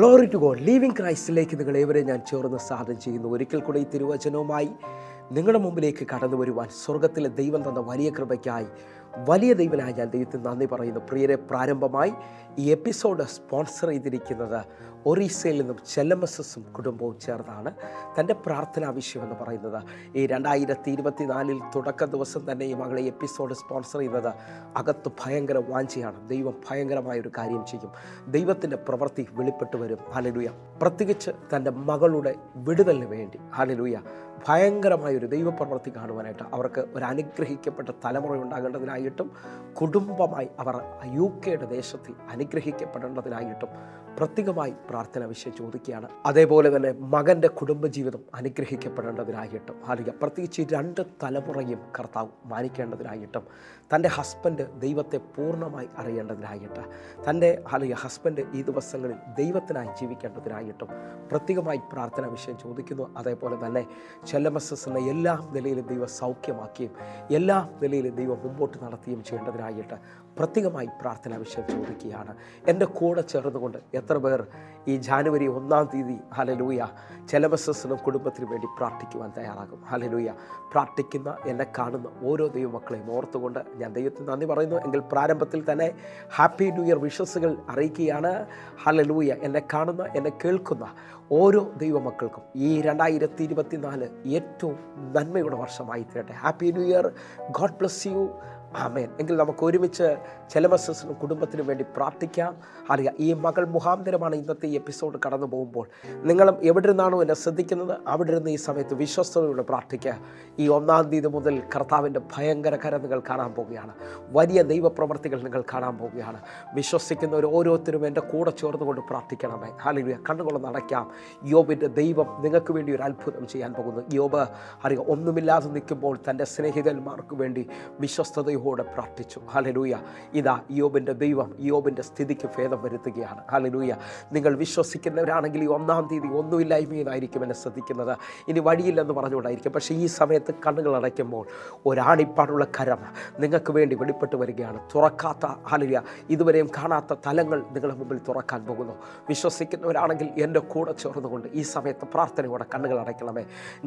Glory to God. Living ക്രൈസ്റ്റിലേക്ക് നിങ്ങൾ ഏവരെയും ഞാൻ ചേർന്ന് സാധനം ചെയ്യുന്നു. ഒരിക്കൽ കൂടെ ഈ തിരുവചനവുമായി നിങ്ങളുടെ മുമ്പിലേക്ക് കടന്നു വരുവാൻ സ്വർഗത്തിലെ ദൈവം തന്ന വലിയ കൃപയ്ക്കായി വലിയ ദൈവനായ ഞാൻ ദൈവത്തിന് നന്ദി പറയുന്നു. പ്രിയരെ, പ്രാരംഭമായി ഈ എപ്പിസോഡ് സ്പോൺസർ ചെയ്തിരിക്കുന്നത് ഒറീസയിൽ നിന്നും ചെല്ലമസസും കുടുംബവും ചേർന്നാണ്. തൻ്റെ പ്രാർത്ഥനാ വിഷയമെന്ന് പറയുന്നത് ഈ 2024 തുടക്ക ദിവസം തന്നെ ഈ മകളെ എപ്പിസോഡ് സ്പോൺസർ ചെയ്യുന്നത് അകത്ത് ഭയങ്കര വാഞ്ചയാണ്. ദൈവം ഭയങ്കരമായൊരു കാര്യം ചെയ്യും. ദൈവത്തിൻ്റെ പ്രവൃത്തി വെളിപ്പെട്ട് വരും. ഹല്ലേലൂയ. പ്രത്യേകിച്ച് തൻ്റെ മകളുടെ വിടുതലിന് വേണ്ടി ഹല്ലേലൂയ ഭയങ്കരമായൊരു ദൈവപ്രവൃത്തി കാണുവാനായിട്ട് അവർക്ക് ഒരു അനുഗ്രഹിക്കപ്പെട്ട തലമുറ ഉണ്ടാകേണ്ടതിനായിട്ടും കുടുംബമായി അവർ UK ദേശത്തിൽ അനുഗ്രഹിക്കപ്പെടേണ്ടതിനായിട്ടും പ്രത്യേകമായി പ്രാർത്ഥന വിഷയം ചോദിക്കുകയാണ്. അതേപോലെ തന്നെ മകൻ്റെ കുടുംബജീവിതം അനുഗ്രഹിക്കപ്പെടേണ്ടതിനായിട്ടും പ്രത്യേകിച്ച് 2 തലമുറയും കർത്താവ് മാനിക്കേണ്ടതിനായിട്ടും തൻ്റെ ഹസ്ബൻഡ് ദൈവത്തെ പൂർണ്ണമായി അറിയേണ്ടതിനായിട്ട് തൻ്റെ ഹസ്ബൻഡ് ഈ ദിവസങ്ങളിൽ ദൈവത്തിനായി ജീവിക്കേണ്ടതിനായിട്ടും പ്രത്യേകമായി പ്രാർത്ഥന വിഷയം ചോദിക്കുന്നു. അതേപോലെ തന്നെ ചെല്ലമസസിനെ എല്ലാ നിലയിലും ദൈവം സൗഖ്യമാക്കുകയും എല്ലാ നിലയിലും ദൈവം മുമ്പോട്ട് നടത്തുകയും ചെയ്യേണ്ടതിനായിട്ട് പ്രത്യേകമായി പ്രാർത്ഥനാ വിഷയം ചോദിക്കുകയാണ്. എൻ്റെ കൂടെ ചേർന്നുകൊണ്ട് എത്ര പേർ ഈ ജാനുവരി 1-ാം തീയതി ഹല്ലേലൂയ ചെല്ലമസസിനും കുടുംബത്തിനു വേണ്ടി പ്രാർത്ഥിക്കുവാൻ തയ്യാറാകും? ഹല്ലേലൂയ. പ്രാർത്ഥിക്കുന്ന എന്നെ കാണുന്ന ഓരോ ദൈവമക്കളെയും ഓർത്തുകൊണ്ട് ഞാൻ ദൈവത്തിന് നന്ദി പറയുന്നു. എങ്കിൽ പ്രാരംഭത്തിൽ തന്നെ ഹാപ്പി ന്യൂ ഇയർ വിഷസുകൾ അറിയിക്കുകയാണ്. ഹല്ലേലൂയ. എന്നെ കാണുന്ന എന്നെ കേൾക്കുന്ന ഓരോ ദൈവമക്കൾക്കും ഈ 2024 ഏറ്റവും നന്മയുടെ വർഷമായി തീരട്ടെ. Happy new year. God bless you. ആമേൻ. എങ്കിൽ നമുക്ക് ഒരുമിച്ച് ചെല്ലമസസിനും കുടുംബത്തിനും വേണ്ടി പ്രാർത്ഥിക്കാം. അറിയാം, ഈ മകൾ മുഖാന്തരമാണ് ഇന്നത്തെ ഈ എപ്പിസോഡ് കടന്നു പോകുമ്പോൾ നിങ്ങളും എവിടെ നിന്നാണോ എന്നെ ശ്രദ്ധിക്കുന്നത് അവിടെ നിന്ന് ഈ സമയത്ത് വിശ്വസ്തയോടെ പ്രാർത്ഥിക്കുക. ഈ 1-ാം തീയതി മുതൽ കർത്താവിൻ്റെ ഭയങ്കര കരം നിങ്ങൾ കാണാൻ പോവുകയാണ്. വലിയ ദൈവപ്രവർത്തികൾ നിങ്ങൾ കാണാൻ പോവുകയാണ്. വിശ്വസിക്കുന്നവർ ഓരോരുത്തരും എൻ്റെ കൂടെ ചേർന്നുകൊണ്ട് പ്രാർത്ഥിക്കണമേ. ഹല്ലേലൂയ. കണ്ണുകളൊന്ന് അടയ്ക്കാം. യോബിൻ്റെ ദൈവം നിങ്ങൾക്ക് വേണ്ടി ഒരു അത്ഭുതം ചെയ്യാൻ പോകുന്നു. യോബ് അറിയാം, ഒന്നുമില്ലാതെ നിൽക്കുമ്പോൾ തൻ്റെ സ്നേഹിതന്മാർക്ക് വേണ്ടി വിശ്വസ്തയോടെ പ്രാർത്ഥിച്ചു. ഹല്ലേലൂയ. ഇതാ യോബിൻ്റെ ദൈവം യോബിൻ്റെ സ്ഥിതിക്ക് ഭേദം വരുത്തുകയാണ്. ഹല്ലേലൂയ. നിങ്ങൾ വിശ്വസിക്കുന്നവരാണെങ്കിൽ ഈ 1-ാം തീയതി ഒന്നുമില്ലായ്മയെന്നായിരിക്കും എന്നെ ശ്രദ്ധിക്കുന്നത്. ഇനി വഴിയില്ലെന്ന് പറഞ്ഞുകൊണ്ടായിരിക്കും. പക്ഷേ ഈ സമയത്ത് കണ്ണുകൾ അടയ്ക്കുമ്പോൾ ഒരാണിപ്പാടുള്ള കരം നിങ്ങൾക്ക് വേണ്ടി വെളിപ്പെട്ട് വരികയാണ്. തുറക്കാത്ത ഹല്ലേലൂയ ഇതുവരെയും കാണാത്ത തലങ്ങൾ നിങ്ങളുടെ മുമ്പിൽ തുറക്കാൻ പോകുന്നു. വിശ്വസിക്കുന്നവരാണെങ്കിൽ എൻ്റെ കൂടെ ചേർന്നുകൊണ്ട് ഈ സമയത്ത് പ്രാർത്ഥനയോടെ കണ്ണുകൾ അടയ്ക്കണമേ.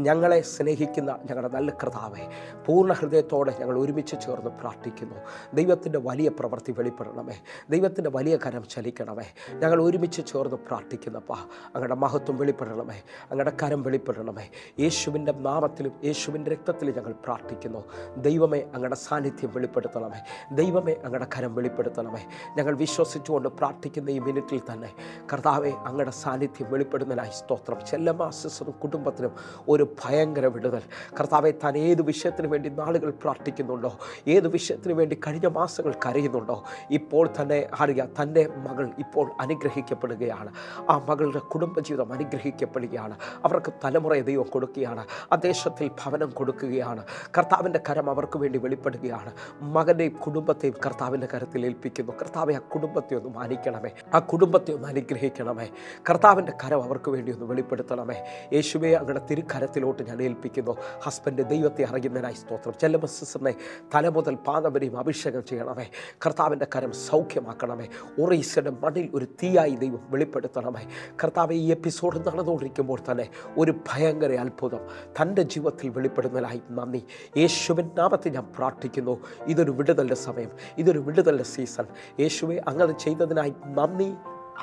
ഞങ്ങളെ സ്നേഹിക്കുന്ന ഞങ്ങളുടെ നല്ല കർത്താവേ, പൂർണ്ണ ഹൃദയത്തോടെ ഞങ്ങൾ ഒരുമിച്ച് ചേർന്ന് പ്രാർത്ഥിക്കുന്നു. ദൈവത്തിൻ്റെ വലിയ പ്രവൃത്തി വെളിപ്പെടണമേ. ദൈവത്തിൻ്റെ വലിയ കരം ചലിക്കണമേ. ഞങ്ങൾ ഒരുമിച്ച് ചേർന്ന് പ്രാർത്ഥിക്കുന്നപ്പാ, അങ്ങയുടെ മഹത്വം വെളിപ്പെടണമേ. അങ്ങയുടെ കരം വെളിപ്പെടണമേ. യേശുവിൻ്റെ നാമത്തിലും യേശുവിൻ്റെ രക്തത്തിലും ഞങ്ങൾ പ്രാർത്ഥിക്കുന്നു. ദൈവമേ, അങ്ങയുടെ സാന്നിധ്യം വെളിപ്പെടുത്തണമേ. ദൈവമേ, അങ്ങയുടെ കരം വെളിപ്പെടുത്തണമേ. ഞങ്ങൾ വിശ്വസിച്ചുകൊണ്ട് പ്രാർത്ഥിക്കുന്ന ഈ മിനിറ്റിൽ തന്നെ കർത്താവെ, അങ്ങയുടെ സാന്നിധ്യം വെളിപ്പെടുന്നതിനായി സ്തോത്രം. ചെല്ലമസസിനും കുടുംബത്തിനും ഒരു ഭയങ്കര വിടുതൽ കർത്താവെ. താൻ ഏത് വിഷയത്തിന് വേണ്ടി നാളുകൾ പ്രാർത്ഥിക്കുന്നുണ്ടോ, ഏത് വിഷയത്തിന് വേണ്ടി കഴിഞ്ഞ മാസങ്ങൾ കരയുന്നുണ്ടോ, ഇപ്പോൾ തന്നെ അറിയാം തൻ്റെ മകൾ ഇപ്പോൾ അനുഗ്രഹിക്കപ്പെടുകയാണ്. ആ മകളുടെ കുടുംബജീവിതം അനുഗ്രഹിക്കപ്പെടുകയാണ്. അവർക്ക് തലമുറയെ ദൈവം കൊടുക്കുകയാണ്. ആ ദേശത്തിൽ ഭവനം കൊടുക്കുകയാണ്. കർത്താവിൻ്റെ കരം അവർക്ക് വേണ്ടി വെളിപ്പെടുകയാണ്. മകനെയും കുടുംബത്തെയും കർത്താവിൻ്റെ കരത്തിൽ ഏൽപ്പിക്കുന്നു. കർത്താവെ, ആ കുടുംബത്തെ ഒന്ന് മാനിക്കണമേ. ആ കുടുംബത്തെ ഒന്ന് അനുഗ്രഹിക്കണമേ. കർത്താവിൻ്റെ കരം അവർക്ക് വേണ്ടി ഒന്ന് വെളിപ്പെടുത്തണമേ. യേശുവേ, അങ്ങയുടെ തിരുക്കരത്തിലോട്ട് ഞാൻ ഏൽപ്പിക്കുന്നു. ഹസ്ബൻഡ് ദൈവത്തെ അറിയുന്നതിനായി സ്തോത്രം. ചെല്ലമസസിനെ തല മുതൽ പാദം വരെയും അഭിഷേകം ചെയ്യണമേ. കർത്താവിൻ്റെ കരം സൗഖ്യമാക്കണമേ. ഒറീസയുടെ മണ്ണിൽ ഒരു തീയായി ദൈവം വെളിപ്പെടുത്തണമേ. കർത്താവ്, ഈ എപ്പിസോഡ് നടന്നുകൊണ്ടിരിക്കുമ്പോൾ തന്നെ ഒരു ഭയങ്കര അത്ഭുതം തൻ്റെ ജീവിതത്തിൽ വെളിപ്പെടുന്നതിനായി നന്ദി. യേശുവിൻ നാമത്തിൽ ഞാൻ പ്രാർത്ഥിക്കുന്നു. ഇതൊരു വിടുതലിൻ്റെ സമയം, ഇതൊരു വിടുതലിൻ്റെ സീസൺ. യേശുവെ, അങ്ങനെ ചെയ്തതിനായി നന്ദി.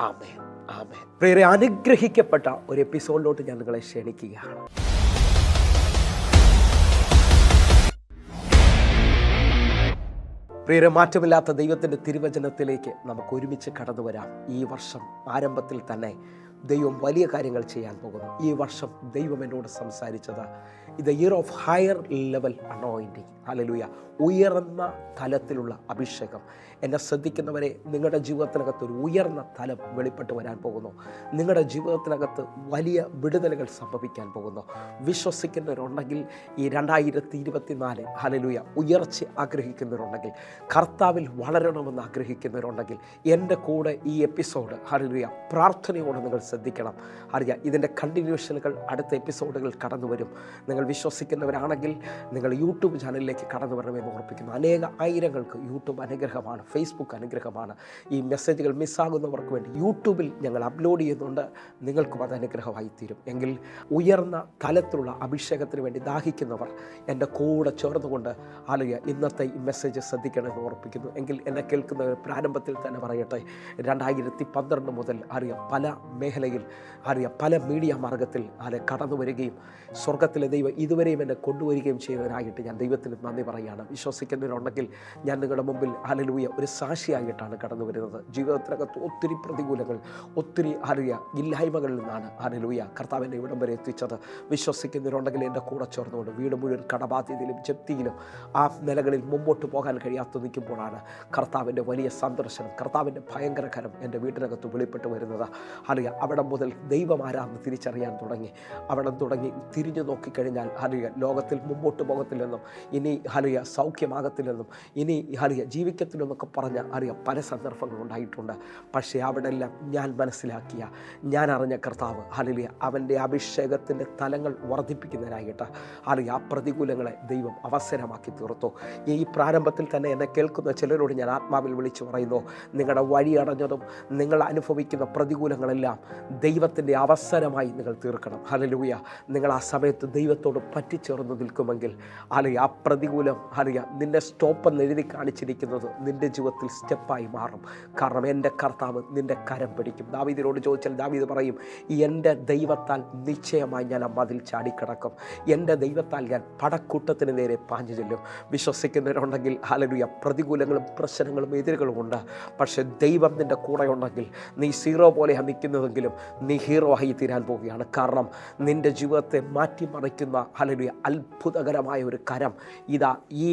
ആമേൻ, ആമേൻ. പ്രിയരെ, അനുഗ്രഹിക്കപ്പെട്ട ഒരു എപ്പിസോഡിലോട്ട് ഞാൻ നിങ്ങളെ ക്ഷണിക്കുകയാണ്. പ്രിയരെ, മാറ്റമില്ലാത്ത ദൈവത്തിൻ്റെ തിരുവചനത്തിലേക്ക് നമുക്ക് ഒരുമിച്ച് കടന്നു വരാം. ഈ വർഷം ആരംഭത്തിൽ തന്നെ ദൈവം വലിയ കാര്യങ്ങൾ ചെയ്യാൻ പോകുന്നു. ഈ വർഷം ദൈവം എന്നോട് സംസാരിച്ചത് ഇത് year of higher level anointing. Hallelujah. ഉയർന്ന തലത്തിലുള്ള അഭിഷേകം. എന്നെ ശ്രദ്ധിക്കുന്നവരെ, നിങ്ങളുടെ ജീവിതത്തിനകത്ത് ഒരു ഉയർന്ന തലം വെളിപ്പെട്ട് വരാൻ പോകുന്നു. നിങ്ങളുടെ ജീവിതത്തിനകത്ത് വലിയ വിടുതലുകൾ സംഭവിക്കാൻ പോകുന്നു. വിശ്വസിക്കുന്നവരുണ്ടെങ്കിൽ ഈ 2024 ഹല്ലേലൂയ ഉയർച്ച ആഗ്രഹിക്കുന്നവരുണ്ടെങ്കിൽ, കർത്താവിൽ വളരണമെന്ന് ആഗ്രഹിക്കുന്നവരുണ്ടെങ്കിൽ എൻ്റെ കൂടെ ഈ എപ്പിസോഡ് ഹല്ലേലൂയ പ്രാർത്ഥനയോടെ നിങ്ങൾ ശ്രദ്ധിക്കണം. അറിയാം, ഇതിൻ്റെ കണ്ടിന്യൂഷനുകൾ അടുത്ത എപ്പിസോഡുകൾ കടന്നു വരും. നിങ്ങൾ വിശ്വസിക്കുന്നവരാണെങ്കിൽ നിങ്ങൾ യൂട്യൂബ് ചാനലിലേക്ക് കടന്നു വരണമെന്ന് ഓർപ്പിക്കുന്നു. ആയിരങ്ങൾക്ക് യൂട്യൂബ് അനുഗ്രഹമാണ്, ഫേസ്ബുക്ക് അനുഗ്രഹമാണ്. ഈ മെസ്സേജുകൾ മിസ്സാകുന്നവർക്ക് വേണ്ടി യൂട്യൂബിൽ ഞങ്ങൾ അപ്ലോഡ് ചെയ്യുന്നുണ്ട്. നിങ്ങൾക്കും അത് അനുഗ്രഹമായി തീരും. എങ്കിൽ ഉയർന്ന തലത്തിലുള്ള അഭിഷേകത്തിന് വേണ്ടി ദാഹിക്കുന്നവർ എൻ്റെ കൂടെ ചേർന്നുകൊണ്ട് ഇന്നത്തെ ഈ മെസ്സേജ് ശ്രദ്ധിക്കണമെന്ന് ഓർപ്പിക്കുന്നു. എങ്കിൽ എന്നെ കേൾക്കുന്നവർ പ്രാരംഭത്തിൽ തന്നെ പറയട്ടെ, 2012 മുതൽ പല മേഖലയിൽ പല മീഡിയ മാർഗത്തിൽ കടന്നു വരികയും സ്വർഗത്തിലെ ദൈവം ഇതുവരെയും എന്നെ കൊണ്ടുവരികയും ചെയ്തതിനായിട്ട് ഞാൻ ദൈവത്തിന് നന്ദി പറയുകയാണ്. വിശ്വസിക്കുന്നവരുണ്ടെങ്കിൽ ഞാൻ നിങ്ങളുടെ മുമ്പിൽ ഒരു സാക്ഷിയായിട്ടാണ് കടന്നു വരുന്നത്. ജീവിതത്തിനകത്ത് ഒത്തിരി പ്രതികൂലങ്ങൾ, ഒത്തിരി ഇല്ലായ്മകളിൽ നിന്നാണ് കർത്താവിനെ ഇവിടം വരെ എത്തിച്ചത്. വിശ്വസിക്കുന്നവരുണ്ടെങ്കിൽ എൻ്റെ കൂടെ ചേർന്നുകൊണ്ട് വീട് മുഴുവൻ കടബാധ്യതയിലും ജപ്തിയിലും ആ നിലകളിൽ മുമ്പോട്ട് പോകാൻ കഴിയാത്ത നിൽക്കുമ്പോഴാണ് കർത്താവിൻ്റെ വലിയ സന്ദർശനം, കർത്താവിൻ്റെ ഭയങ്കരകരം എൻ്റെ വീട്ടിനകത്ത് വെളിപ്പെട്ട് വരുന്നത്. അവിടെ മുതൽ ദൈവം ആരാന്ന് തിരിച്ചറിയാൻ തുടങ്ങി. അവിടെ തുടങ്ങി തിരിഞ്ഞു നോക്കിക്കഴിഞ്ഞാൽ ലോകത്തിൽ മുമ്പോട്ട് പോകത്തില്ലെന്നും ഇനി സൗഖ്യമാകത്തില്ലെന്നും ഇനി ജീവിക്കത്തില്ലെന്നൊക്കെ പറഞ്ഞ പല സന്ദർഭങ്ങളുണ്ടായിട്ടുണ്ട്. പക്ഷേ അവിടെ എല്ലാം ഞാൻ മനസ്സിലാക്കിയ, ഞാൻ അറിഞ്ഞ കർത്താവ് അവൻ്റെ അഭിഷേകത്തിൻ്റെ തലങ്ങൾ വർദ്ധിപ്പിക്കുന്നതിനായിട്ട് ആ പ്രതികൂലങ്ങളെ ദൈവം അവസരമാക്കി തീർത്തു. ഈ പ്രാരംഭത്തിൽ തന്നെ എന്നെ കേൾക്കുന്ന ചിലരോട് ഞാൻ ആത്മാവിൽ വിളിച്ചു പറയുന്നു, നിങ്ങളുടെ വഴി അടഞ്ഞതും നിങ്ങൾ അനുഭവിക്കുന്ന പ്രതികൂലങ്ങളെല്ലാം ദൈവത്തിൻ്റെ അവസരമായി നിങ്ങൾ തീർക്കണം. നിങ്ങൾ ആ സമയത്ത് ദൈവത്തോട് പറ്റിച്ചേർന്ന് നിൽക്കുമെങ്കിൽ ആ പ്രതികൂലം നിന്നെ സ്റ്റോപ്പെന്ന് എഴുതി കാണിച്ചിരിക്കുന്നത് നിൻ്റെ ജീവിതത്തിൽ സ്റ്റെപ്പായി മാറും. കാരണം എൻ്റെ കർത്താവ് നിൻ്റെ കരം പിടിക്കും. ദാവീദിനോട് ചോദിച്ചാൽ ദാവീദ് പറയും, എൻ്റെ ദൈവത്താൽ നിശ്ചയമായി ഞാൻ ആ മതിൽ ചാടിക്കിടക്കും, എൻ്റെ ദൈവത്താൽ ഞാൻ പടക്കൂട്ടത്തിന് നേരെ പാഞ്ഞു ചെല്ലും. വിശ്വസിക്കുന്നവരുണ്ടെങ്കിൽ പ്രതികൂലങ്ങളും പ്രശ്നങ്ങളും എതിരുകളും ഉണ്ട്. പക്ഷേ ദൈവം നിൻ്റെ കൂടെ ഉണ്ടെങ്കിൽ നീ സീറോ പോലെയാണ് നിൽക്കുന്നതെങ്കിലും നീ ഹീറോ ആയി തീരാൻ പോവുകയാണ്. കാരണം നിൻ്റെ ജീവിതത്തെ മാറ്റിമറിക്കുന്ന അത്ഭുതകരമായ ഒരു കരം ഇതാ ഈ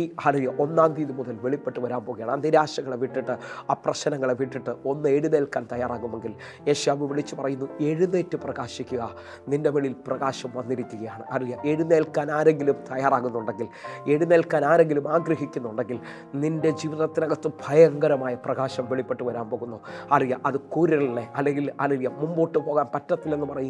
1-ാം തീയതി മുതൽ വെളിപ്പെട്ട് വരാൻ പോവുകയാണ്. ആ നിരാശകളെ വിട്ടിട്ട്, ആ പ്രശ്നങ്ങളെ വിട്ടിട്ട് ഒന്ന് എഴുന്നേൽക്കാൻ തയ്യാറാകുമെങ്കിൽ യേശാവ് വിളിച്ചു പറയുന്നു, എഴുന്നേറ്റ് പ്രകാശിക്കുക, നിൻ്റെ വെളിയിൽ പ്രകാശം വന്നിരിക്കുകയാണ്. എഴുന്നേൽക്കാൻ ആരെങ്കിലും തയ്യാറാകുന്നുണ്ടെങ്കിൽ, എഴുന്നേൽക്കാൻ ആരെങ്കിലും ആഗ്രഹിക്കുന്നുണ്ടെങ്കിൽ നിൻ്റെ ജീവിതത്തിനകത്ത് ഭയങ്കരമായ പ്രകാശം വെളിപ്പെട്ട് വരാൻ പോകുന്നു. അത് കുരലിനെ അല്ലെങ്കിൽ മുമ്പോട്ട് പോകാൻ പറ്റത്തില്ലെന്ന് പറയും